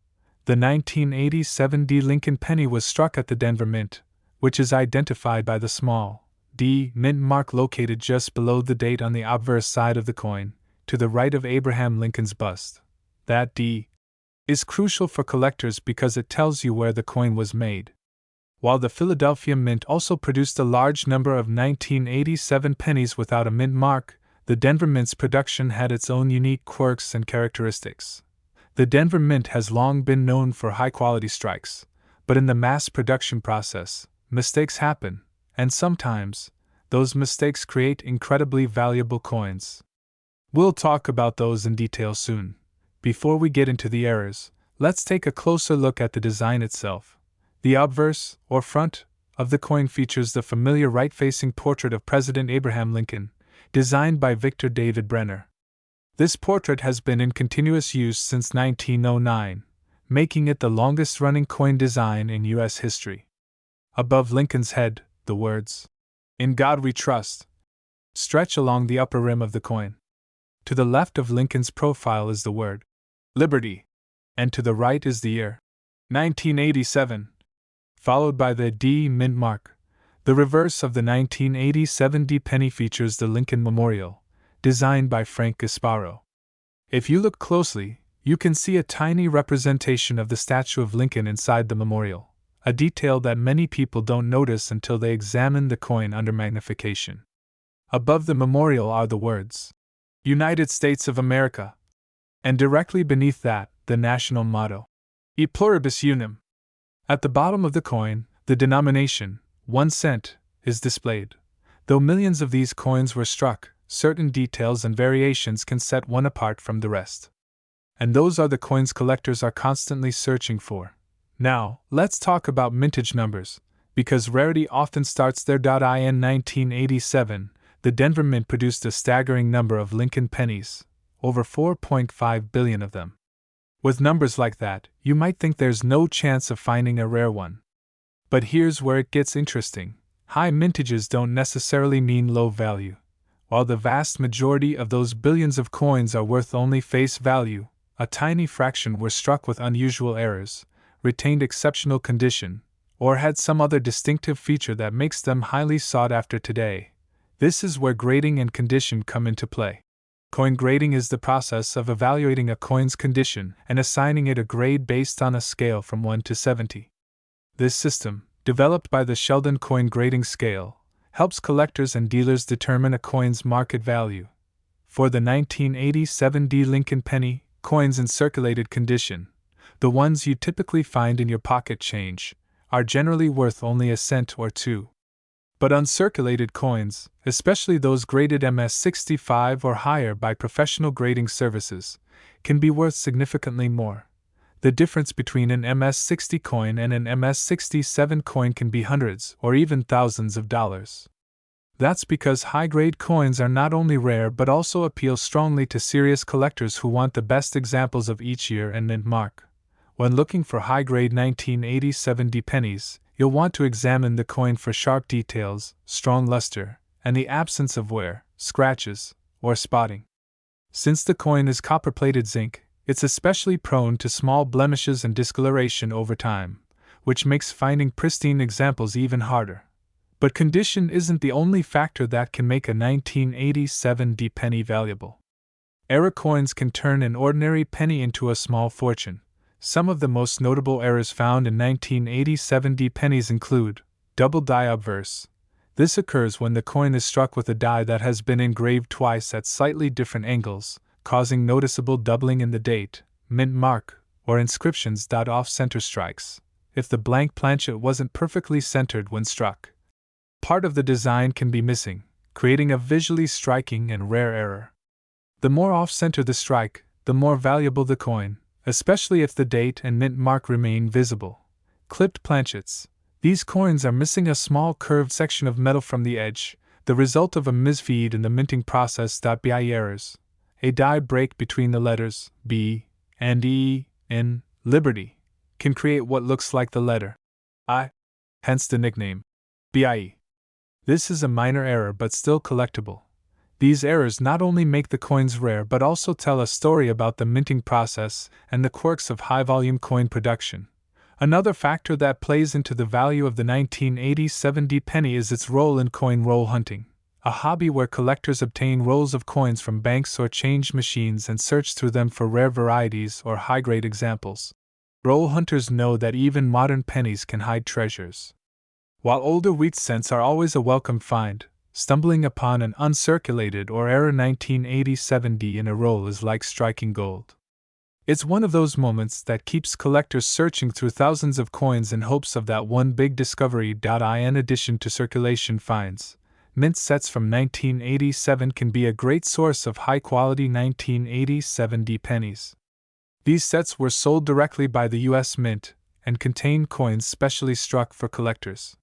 The 1987 D Lincoln penny was struck at the Denver Mint, which is identified by the small D mint mark located just below the date on the obverse side of the coin, to the right of Abraham Lincoln's bust. That D is crucial for collectors because it tells you where the coin was made. While the Philadelphia Mint also produced a large number of 1987 pennies without a mint mark, the Denver Mint's production had its own unique quirks and characteristics. The Denver Mint has long been known for high-quality strikes, but in the mass production process, mistakes happen, and sometimes, those mistakes create incredibly valuable coins. We'll talk about those in detail soon. Before we get into the errors, let's take a closer look at the design itself. The obverse, or front, of the coin features the familiar right-facing portrait of President Abraham Lincoln, designed by Victor David Brenner. This portrait has been in continuous use since 1909, making it the longest-running coin design in U.S. history. Above Lincoln's head, the words, "In God We Trust," stretch along the upper rim of the coin. To the left of Lincoln's profile is the word, "Liberty," and to the right is the year, 1987, followed by the D mint mark. The reverse of the 1987 D penny features the Lincoln Memorial, designed by Frank Gasparo. If you look closely, you can see a tiny representation of the statue of Lincoln inside the memorial, a detail that many people don't notice until they examine the coin under magnification. Above the memorial are the words, "United States of America," and directly beneath that, the national motto, "E pluribus unum." At the bottom of the coin, the denomination, 1 cent, is displayed. Though millions of these coins were struck, certain details and variations can set one apart from the rest. And those are the coins collectors are constantly searching for. Now, let's talk about mintage numbers. Because rarity often starts there. In 1987, the Denver Mint produced a staggering number of Lincoln pennies, over 4.5 billion of them. With numbers like that, you might think there's no chance of finding a rare one. But here's where it gets interesting. High mintages don't necessarily mean low value. While the vast majority of those billions of coins are worth only face value, a tiny fraction were struck with unusual errors, retained exceptional condition, or had some other distinctive feature that makes them highly sought after today. This is where grading and condition come into play. Coin grading is the process of evaluating a coin's condition and assigning it a grade based on a scale from 1 to 70. This system, developed by the Sheldon Coin Grading Scale, helps collectors and dealers determine a coin's market value. For the 1987 D Lincoln penny, coins in circulated condition, the ones you typically find in your pocket change, are generally worth only a cent or two. But uncirculated coins, especially those graded MS-65 or higher by professional grading services, can be worth significantly more. The difference between an MS-60 coin and an MS-67 coin can be hundreds or even thousands of dollars. That's because high-grade coins are not only rare but also appeal strongly to serious collectors who want the best examples of each year and mint mark. When looking for high-grade 1987 D pennies, you'll want to examine the coin for sharp details, strong luster, and the absence of wear, scratches, or spotting. Since the coin is copper-plated zinc, it's especially prone to small blemishes and discoloration over time, which makes finding pristine examples even harder. But condition isn't the only factor that can make a 1987 D penny valuable. Error coins can turn an ordinary penny into a small fortune. Some of the most notable errors found in 1987 D pennies include double die obverse. This occurs when the coin is struck with a die that has been engraved twice at slightly different angles, causing noticeable doubling in the date, mint mark, or inscriptions. Off-center strikes, if the blank planchet wasn't perfectly centered when struck. Part of the design can be missing, creating a visually striking and rare error. The more off-center the strike, the more valuable the coin, especially if the date and mint mark remain visible. Clipped planchets. These coins are missing a small curved section of metal from the edge, the result of a misfeed in the minting process. Bi errors. A die break between the letters B and E in Liberty can create what looks like the letter I, hence the nickname BIE. This is a minor error but still collectible. These errors not only make the coins rare but also tell a story about the minting process and the quirks of high-volume coin production. Another factor that plays into the value of the 1987 D penny is its role in coin roll hunting, a hobby where collectors obtain rolls of coins from banks or change machines and search through them for rare varieties or high-grade examples. Roll hunters know that even modern pennies can hide treasures. While older wheat cents are always a welcome find, stumbling upon an uncirculated or error 1987 D in a roll is like striking gold. It's one of those moments that keeps collectors searching through thousands of coins in hopes of that one big discovery. In addition to circulation finds, mint sets from 1987 can be a great source of high-quality 1987 D pennies. These sets were sold directly by the U.S. Mint, and contain coins specially struck for collectors.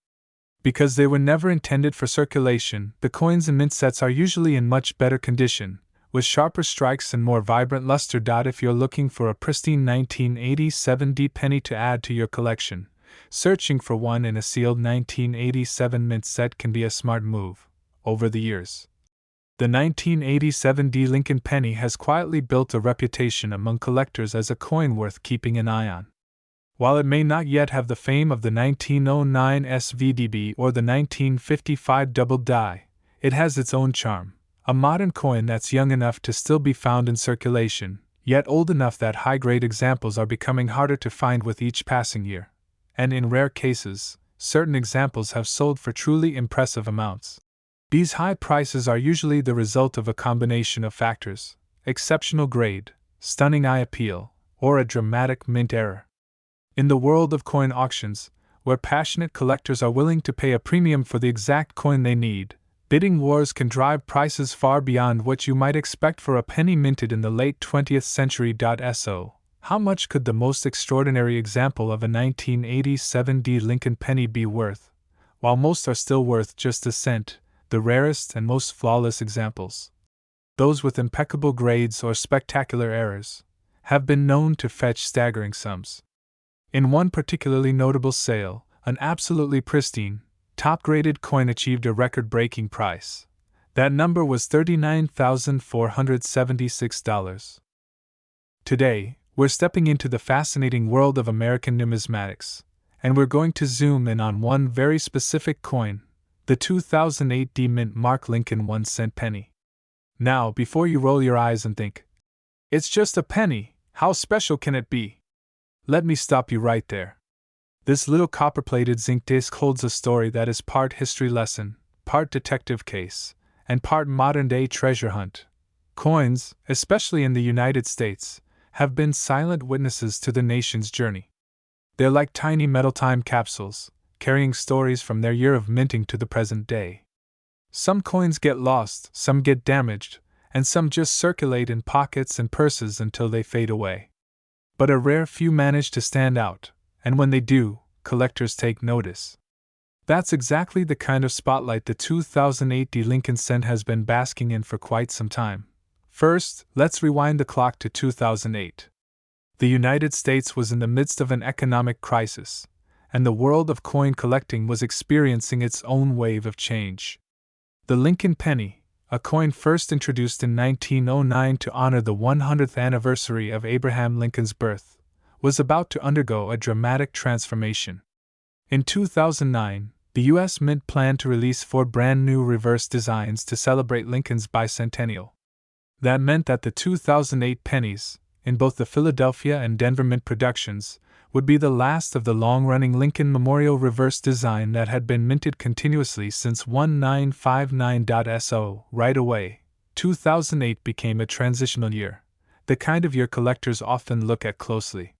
Because they were never intended for circulation, the coins in mint sets are usually in much better condition, with sharper strikes and more vibrant luster. If you're looking for a pristine 1987 D penny to add to your collection, searching for one in a sealed 1987 mint set can be a smart move. Over the years, the 1987 D Lincoln penny has quietly built a reputation among collectors as a coin worth keeping an eye on. While it may not yet have the fame of the 1909 SVDB or the 1955 double die, it has its own charm. A modern coin that's young enough to still be found in circulation, yet old enough that high-grade examples are becoming harder to find with each passing year. And in rare cases, certain examples have sold for truly impressive amounts. These high prices are usually the result of a combination of factors: exceptional grade, stunning eye appeal, or a dramatic mint error. In the world of coin auctions, where passionate collectors are willing to pay a premium for the exact coin they need, bidding wars can drive prices far beyond what you might expect for a penny minted in the late 20th century. So, how much could the most extraordinary example of a 1987 D Lincoln penny be worth? While most are still worth just a cent, the rarest and most flawless examples, those with impeccable grades or spectacular errors, have been known to fetch staggering sums. In one particularly notable sale, an absolutely pristine, top-graded coin achieved a record-breaking price. That number was $39,476. Today, we're stepping into the fascinating world of American numismatics, and we're going to zoom in on one very specific coin, the 2008 D Mint Mark Lincoln 1-cent penny. Now, before you roll your eyes and think, "It's just a penny, how special can it be?" let me stop you right there. This little copper-plated zinc disc holds a story that is part history lesson, part detective case, and part modern-day treasure hunt. Coins, especially in the United States, have been silent witnesses to the nation's journey. They're like tiny metal time capsules, carrying stories from their year of minting to the present day. Some coins get lost, some get damaged, and some just circulate in pockets and purses until they fade away. But a rare few manage to stand out, and when they do, collectors take notice. That's exactly the kind of spotlight the 2008 D Lincoln cent has been basking in for quite some time. First, let's rewind the clock to 2008. The United States was in the midst of an economic crisis, and the world of coin collecting was experiencing its own wave of change. The Lincoln penny, a coin first introduced in 1909 to honor the 100th anniversary of Abraham Lincoln's birth, was about to undergo a dramatic transformation. In 2009, the U.S. Mint planned to release 4 brand new reverse designs to celebrate Lincoln's bicentennial. That meant that the 2008 pennies, in both the Philadelphia and Denver Mint productions, would be the last of the long-running Lincoln Memorial reverse design that had been minted continuously since 1959. So, right away, 2008 became a transitional year, the kind of year collectors often look at closely.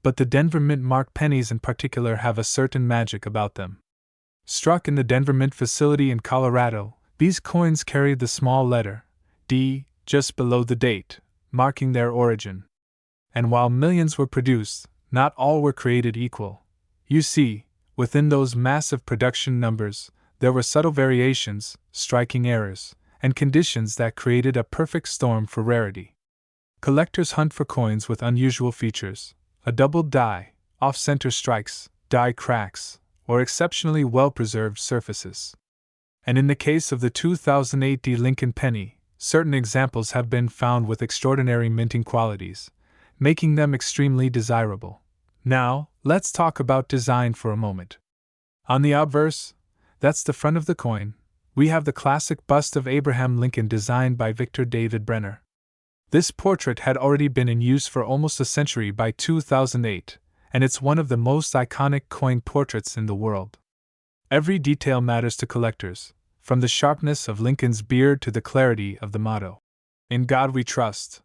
But the Denver Mint Mark pennies in particular have a certain magic about them. Struck in the Denver Mint facility in Colorado, these coins carried the small letter D just below the date, marking their origin. And while millions were produced, not all were created equal. You see, within those massive production numbers, there were subtle variations, striking errors, and conditions that created a perfect storm for rarity. Collectors hunt for coins with unusual features: a double die, off-center strikes, die cracks, or exceptionally well-preserved surfaces. And in the case of the 2008 D Lincoln penny, certain examples have been found with extraordinary minting qualities, making them extremely desirable. Now, let's talk about design for a moment. On the obverse, that's the front of the coin, we have the classic bust of Abraham Lincoln designed by Victor David Brenner. This portrait had already been in use for almost a century by 2008, and it's one of the most iconic coin portraits in the world. Every detail matters to collectors, from the sharpness of Lincoln's beard to the clarity of the motto, "In God We Trust."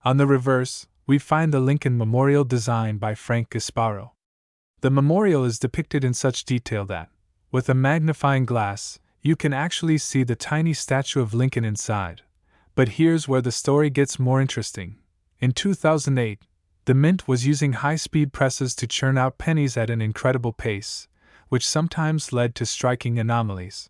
On the reverse, we find the Lincoln Memorial design by Frank Gasparo. The memorial is depicted in such detail that, with a magnifying glass, you can actually see the tiny statue of Lincoln inside. But here's where the story gets more interesting. In 2008, The mint was using high-speed presses to churn out pennies at an incredible pace, which sometimes led to striking anomalies.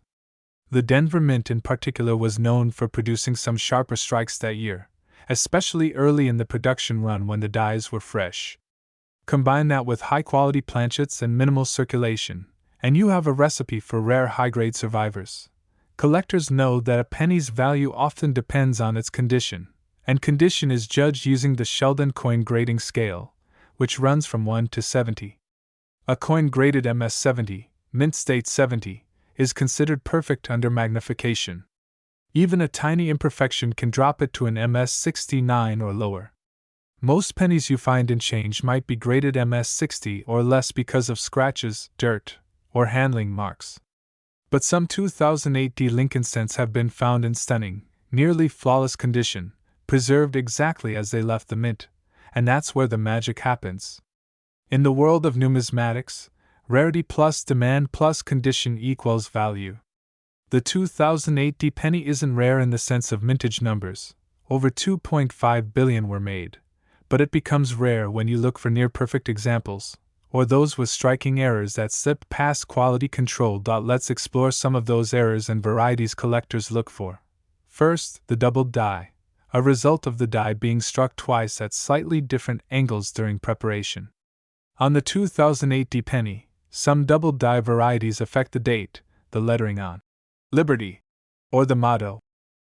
The Denver Mint in particular was known for producing some sharper strikes that year, especially early in the production run when the dies were fresh. Combine that with high-quality planchets and minimal circulation, and you have a recipe for rare high-grade survivors. Collectors know that a penny's value often depends on its condition, and condition is judged using the Sheldon coin grading scale, which runs from 1 to 70. A coin graded MS 70, mint state 70, is considered perfect under magnification. Even a tiny imperfection can drop it to an MS 69 or lower. Most pennies you find in change might be graded MS 60 or less because of scratches, dirt, or handling marks. But some 2008 Lincoln cents have been found in stunning, nearly flawless condition, preserved exactly as they left the mint, and that's where the magic happens. In the world of numismatics, rarity plus demand plus condition equals value. The 2008 penny isn't rare in the sense of mintage numbers, over 2.5 billion were made, but it becomes rare when you look for near-perfect examples, or those with striking errors that slip past quality control. Let's explore some of those errors and varieties collectors look for. First, the doubled die, a result of the die being struck twice at slightly different angles during preparation. On the 2008 penny, some doubled die varieties affect the date, the lettering on Liberty, or the motto,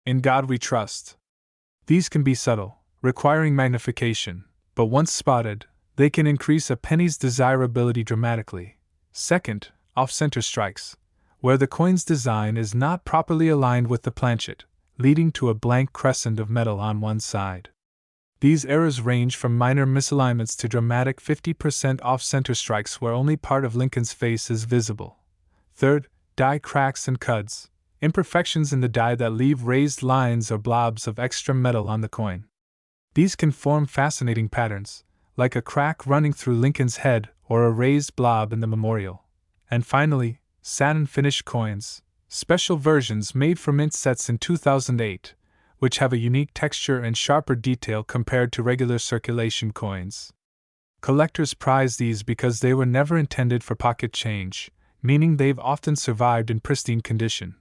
"In God We Trust." These can be subtle, requiring magnification, but once spotted, they can increase a penny's desirability dramatically. Second, off-center strikes, where the coin's design is not properly aligned with the planchet, leading to a blank crescent of metal on one side. These errors range from minor misalignments to dramatic 50% off-center strikes where only part of Lincoln's face is visible. Third, die cracks and cuds, imperfections in the die that leave raised lines or blobs of extra metal on the coin. These can form fascinating patterns, like a crack running through Lincoln's head or a raised blob in the memorial. And finally, satin finished coins, special versions made for mint sets in 2008, which have a unique texture and sharper detail compared to regular circulation coins. Collectors prize these because they were never intended for pocket change, meaning they've often survived in pristine condition.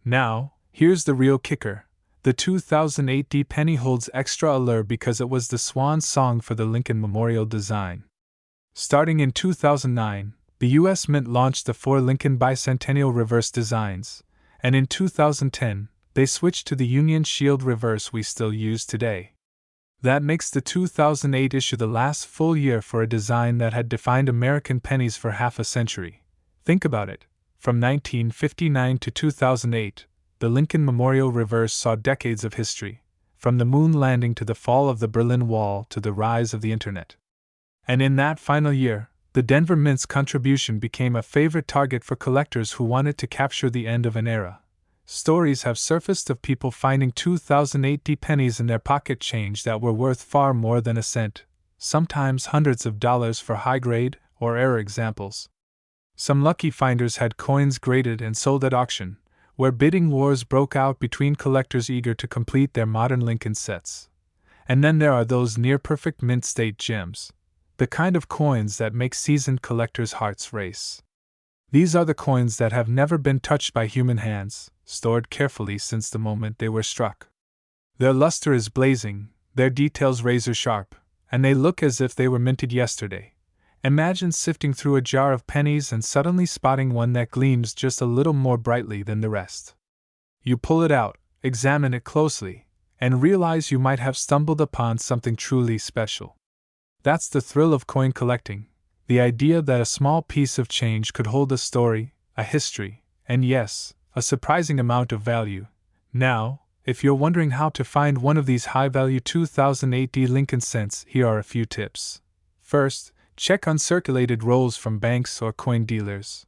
Now, here's the real kicker. The 2008 penny holds extra allure because it was the swan song for the Lincoln Memorial design. Starting in 2009, the U.S. Mint launched the 4 Lincoln Bicentennial reverse designs, and in 2010, they switched to the Union Shield reverse we still use today. That makes the 2008 issue the last full year for a design that had defined American pennies for half a century. Think about it. From 1959 to 2008, the Lincoln Memorial reverse saw decades of history, from the moon landing to the fall of the Berlin Wall to the rise of the Internet. And in that final year, the Denver Mint's contribution became a favorite target for collectors who wanted to capture the end of an era. Stories have surfaced of people finding 2008 pennies in their pocket change that were worth far more than a cent, sometimes hundreds of dollars for high-grade or error examples. Some lucky finders had coins graded and sold at auction, where bidding wars broke out between collectors eager to complete their modern Lincoln sets. And then there are those near-perfect mint-state gems, the kind of coins that make seasoned collectors' hearts race. These are the coins that have never been touched by human hands, stored carefully since the moment they were struck. Their luster is blazing, their details razor-sharp, and they look as if they were minted yesterday. Imagine sifting through a jar of pennies and suddenly spotting one that gleams just a little more brightly than the rest. You pull it out, examine it closely, and realize you might have stumbled upon something truly special. That's the thrill of coin collecting, the idea that a small piece of change could hold a story, a history, and yes, a surprising amount of value. Now, if you're wondering how to find one of these high-value 2008 Lincoln cents, here are a few tips. First, check uncirculated rolls from banks or coin dealers.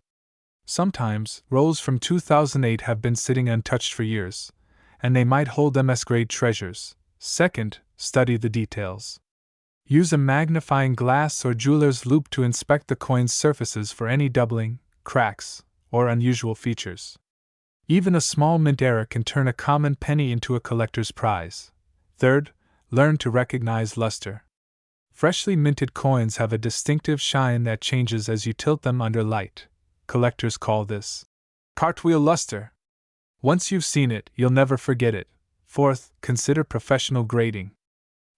Sometimes, rolls from 2008 have been sitting untouched for years, and they might hold MS-grade treasures. Second, study the details. Use a magnifying glass or jeweler's loupe to inspect the coin's surfaces for any doubling, cracks, or unusual features. Even a small mint error can turn a common penny into a collector's prize. Third, learn to recognize luster. Freshly minted coins have a distinctive shine that changes as you tilt them under light. Collectors call this cartwheel luster. Once you've seen it, you'll never forget it. Fourth, consider professional grading.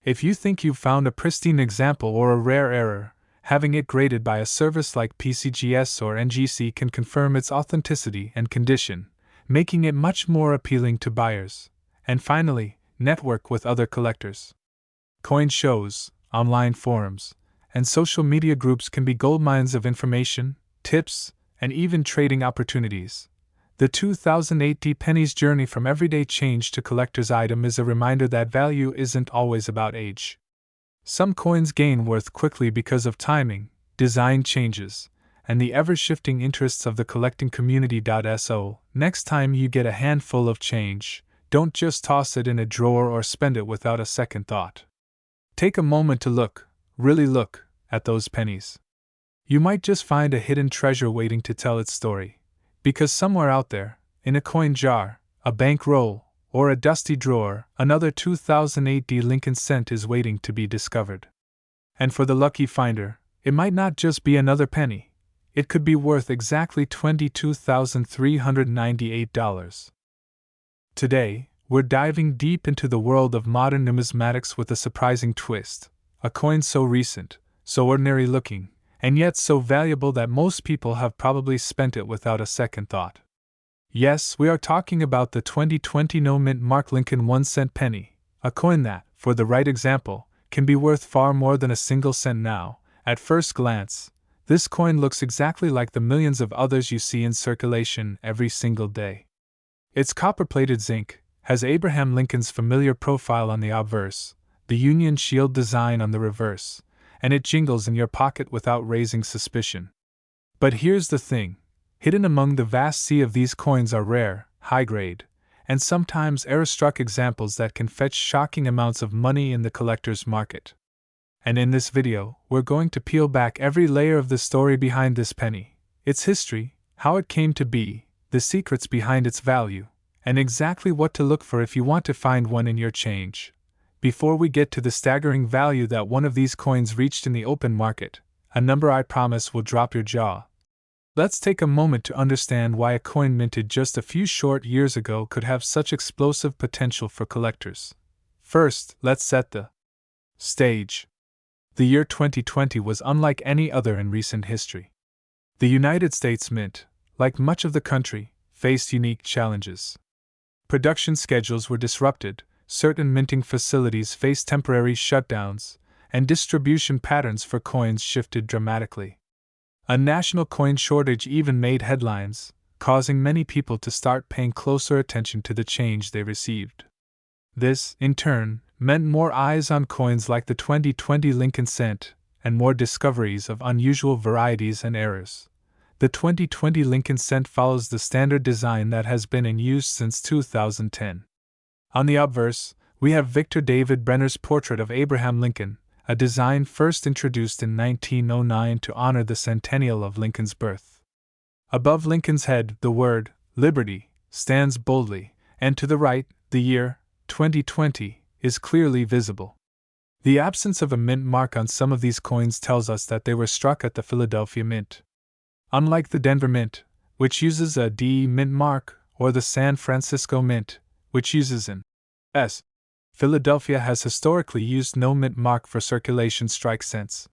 If you think you've found a pristine example or a rare error, having it graded by a service like PCGS or NGC can confirm its authenticity and condition, making it much more appealing to buyers. And finally, network with other collectors. Coin shows, online forums, and social media groups can be goldmines of information, tips, and even trading opportunities. The 2008 pennies journey from everyday change to collector's item is a reminder that value isn't always about age. Some coins gain worth quickly because of timing, design changes, and the ever-shifting interests of the collecting community. So, next time you get a handful of change, don't just toss it in a drawer or spend it without a second thought. Take a moment to look, really look, at those pennies. You might just find a hidden treasure waiting to tell its story. Because somewhere out there, in a coin jar, a bank roll, or a dusty drawer, another 2008 Lincoln cent is waiting to be discovered. And for the lucky finder, it might not just be another penny. It could be worth exactly $22,398. Today, we're diving deep into the world of modern numismatics with a surprising twist. A coin so recent, so ordinary looking, and yet so valuable that most people have probably spent it without a second thought. Yes, we are talking about the 2020 no-mint mark Lincoln 1-cent penny, a coin that, for the right example, can be worth far more than a single cent now. At first glance, this coin looks exactly like the millions of others you see in circulation every single day. Its copper-plated zinc has Abraham Lincoln's familiar profile on the obverse, the Union Shield design on the reverse, and it jingles in your pocket without raising suspicion. But here's the thing. Hidden among the vast sea of these coins are rare, high-grade, and sometimes error-struck examples that can fetch shocking amounts of money in the collector's market. And in this video, we're going to peel back every layer of the story behind this penny, its history, how it came to be, the secrets behind its value, and exactly what to look for if you want to find one in your change. Before we get to the staggering value that one of these coins reached in the open market, a number I promise will drop your jaw. Let's take a moment to understand why a coin minted just a few short years ago could have such explosive potential for collectors. First, let's set the stage. The year 2020 was unlike any other in recent history. The United States Mint, like much of the country, faced unique challenges. Production schedules were disrupted, certain minting facilities faced temporary shutdowns, and distribution patterns for coins shifted dramatically. A national coin shortage even made headlines, causing many people to start paying closer attention to the change they received. This, in turn, meant more eyes on coins like the 2020 Lincoln cent, and more discoveries of unusual varieties and errors. The 2020 Lincoln cent follows the standard design that has been in use since 2010. On the obverse, we have Victor David Brenner's portrait of Abraham Lincoln, a design first introduced in 1909 to honor the centennial of Lincoln's birth. Above Lincoln's head, the word, Liberty, stands boldly, and to the right, the year, 2020, is clearly visible. The absence of a mint mark on some of these coins tells us that they were struck at the Philadelphia Mint. Unlike the Denver Mint, which uses a D mint mark, or the San Francisco Mint, which uses an S, Philadelphia has historically used no mint mark for circulation strike cents.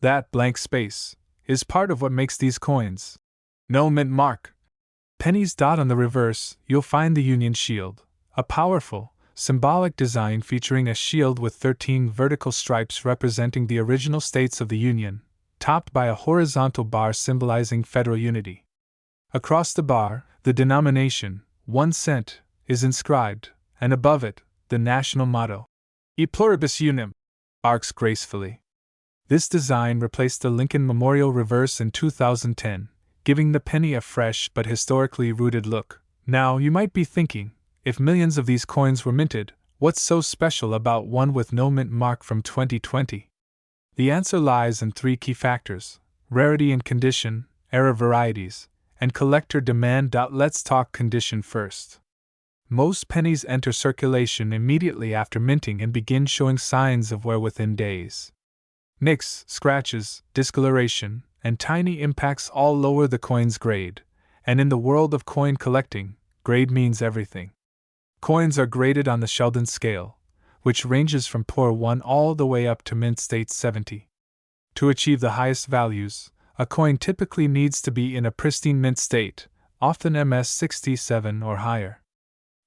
That blank space is part of what makes these coins no mint mark. Pennies. On the reverse, you'll find the Union Shield, a powerful, symbolic design featuring a shield with 13 vertical stripes representing the original states of the Union, topped by a horizontal bar symbolizing federal unity. Across the bar, the denomination, 1 cent, is inscribed, and above it, the national motto, E pluribus unum, arcs gracefully. This design replaced the Lincoln Memorial reverse in 2010, giving the penny a fresh but historically rooted look. Now, you might be thinking, if millions of these coins were minted, what's so special about one with no mint mark from 2020? The answer lies in 3 key factors: rarity and condition, error varieties, and collector demand. Let's talk condition first. Most pennies enter circulation immediately after minting and begin showing signs of wear within days. Nicks, scratches, discoloration, and tiny impacts all lower the coin's grade, and in the world of coin collecting, grade means everything. Coins are graded on the Sheldon scale, which ranges from poor 1 all the way up to mint state 70. To achieve the highest values, a coin typically needs to be in a pristine mint state, often MS 67 or higher.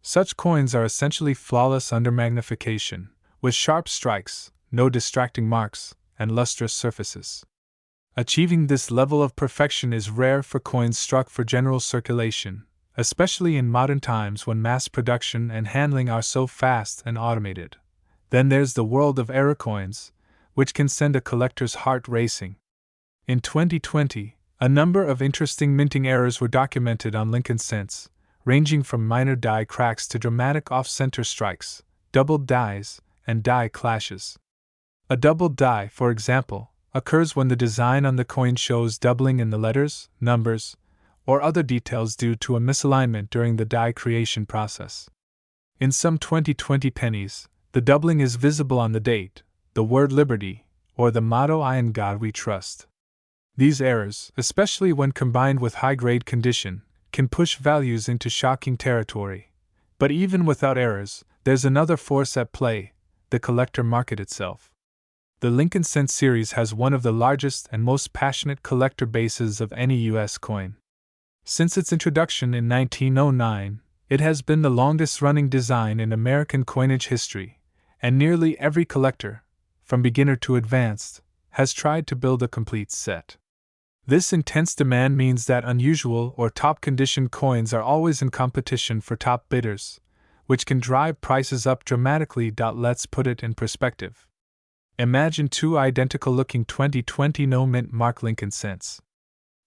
Such coins are essentially flawless under magnification, with sharp strikes, no distracting marks, and lustrous surfaces. Achieving this level of perfection is rare for coins struck for general circulation, especially in modern times when mass production and handling are so fast and automated. Then there's the world of error coins, which can send a collector's heart racing. In 2020, a number of interesting minting errors were documented on Lincoln cents, ranging from minor die cracks to dramatic off-center strikes, doubled dies, and die clashes. A doubled die, for example, occurs when the design on the coin shows doubling in the letters, numbers, or other details due to a misalignment during the die creation process. In some 2020 pennies, the doubling is visible on the date, the word liberty, or the motto "I in God we trust." These errors, especially when combined with high-grade condition, can push values into shocking territory. But even without errors, there's another force at play: the collector market itself. The Lincoln Cent series has one of the largest and most passionate collector bases of any U.S. coin. Since its introduction in 1909, it has been the longest-running design in American coinage history, and nearly every collector, from beginner to advanced, has tried to build a complete set. This intense demand means that unusual or top-condition coins are always in competition for top bidders, which can drive prices up dramatically. Let's put it in perspective. Imagine two identical-looking 2020 no-mint mark Lincoln cents.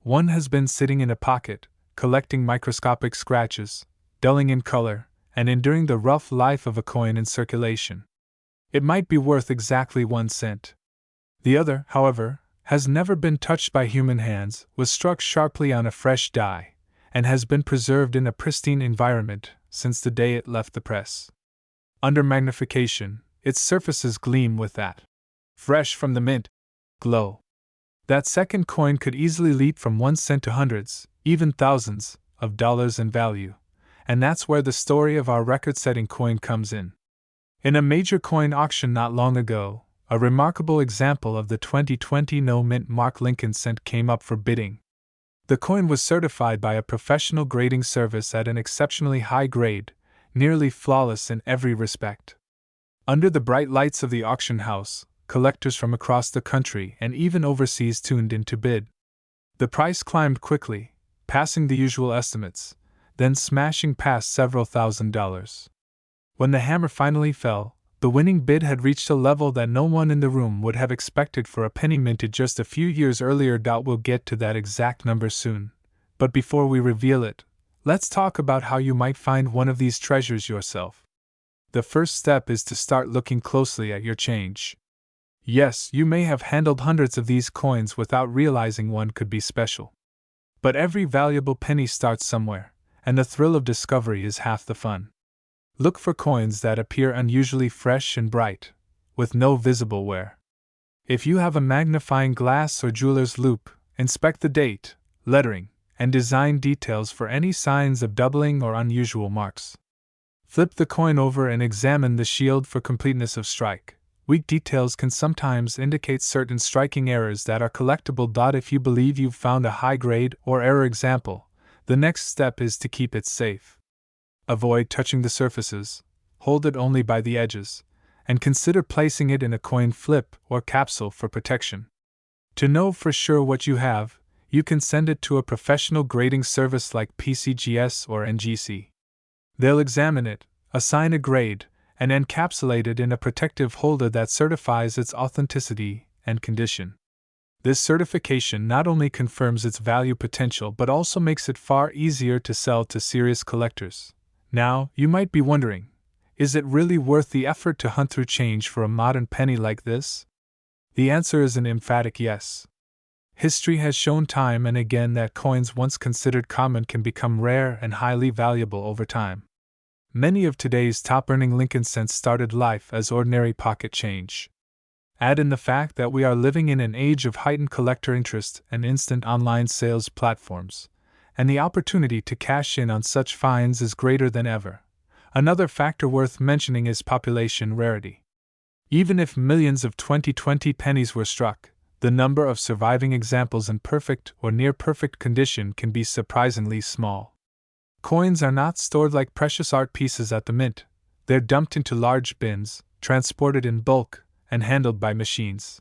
One has been sitting in a pocket, collecting microscopic scratches, dulling in color, and enduring the rough life of a coin in circulation. It might be worth exactly 1 cent. The other, however, has never been touched by human hands, was struck sharply on a fresh die, and has been preserved in a pristine environment since the day it left the press. Under magnification, its surfaces gleam with that fresh from the mint glow. That second coin could easily leap from 1 cent to hundreds, even thousands, of dollars in value, and that's where the story of our record-setting coin comes in. In a major coin auction not long ago, a remarkable example of the 2020 no-mint mark Lincoln cent came up for bidding. The coin was certified by a professional grading service at an exceptionally high grade, nearly flawless in every respect. Under the bright lights of the auction house, collectors from across the country and even overseas tuned in to bid. The price climbed quickly, passing the usual estimates, then smashing past several $1,000s. When the hammer finally fell, the winning bid had reached a level that no one in the room would have expected for a penny minted just a few years earlier. We'll get to that exact number soon. But before we reveal it, let's talk about how you might find one of these treasures yourself. The first step is to start looking closely at your change. Yes, you may have handled hundreds of these coins without realizing one could be special. But every valuable penny starts somewhere, and the thrill of discovery is half the fun. Look for coins that appear unusually fresh and bright, with no visible wear. If you have a magnifying glass or jeweler's loupe, inspect the date, lettering, and design details for any signs of doubling or unusual marks. Flip the coin over and examine the shield for completeness of strike. Weak details can sometimes indicate certain striking errors that are collectible. If you believe you've found a high-grade or error example, the next step is to keep it safe. Avoid touching the surfaces, hold it only by the edges, and consider placing it in a coin flip or capsule for protection. To know for sure what you have, you can send it to a professional grading service like PCGS or NGC. They'll examine it, assign a grade, and encapsulate it in a protective holder that certifies its authenticity and condition. This certification not only confirms its value potential but also makes it far easier to sell to serious collectors. Now, you might be wondering, is it really worth the effort to hunt through change for a modern penny like this? The answer is an emphatic yes. History has shown time and again that coins once considered common can become rare and highly valuable over time. Many of today's top-earning Lincoln cents started life as ordinary pocket change. Add in the fact that we are living in an age of heightened collector interest and instant online sales platforms, and the opportunity to cash in on such finds is greater than ever. Another factor worth mentioning is population rarity. Even if millions of 2020 pennies were struck, the number of surviving examples in perfect or near perfect condition can be surprisingly small. Coins are not stored like precious art pieces at the mint, they're dumped into large bins, transported in bulk, and handled by machines.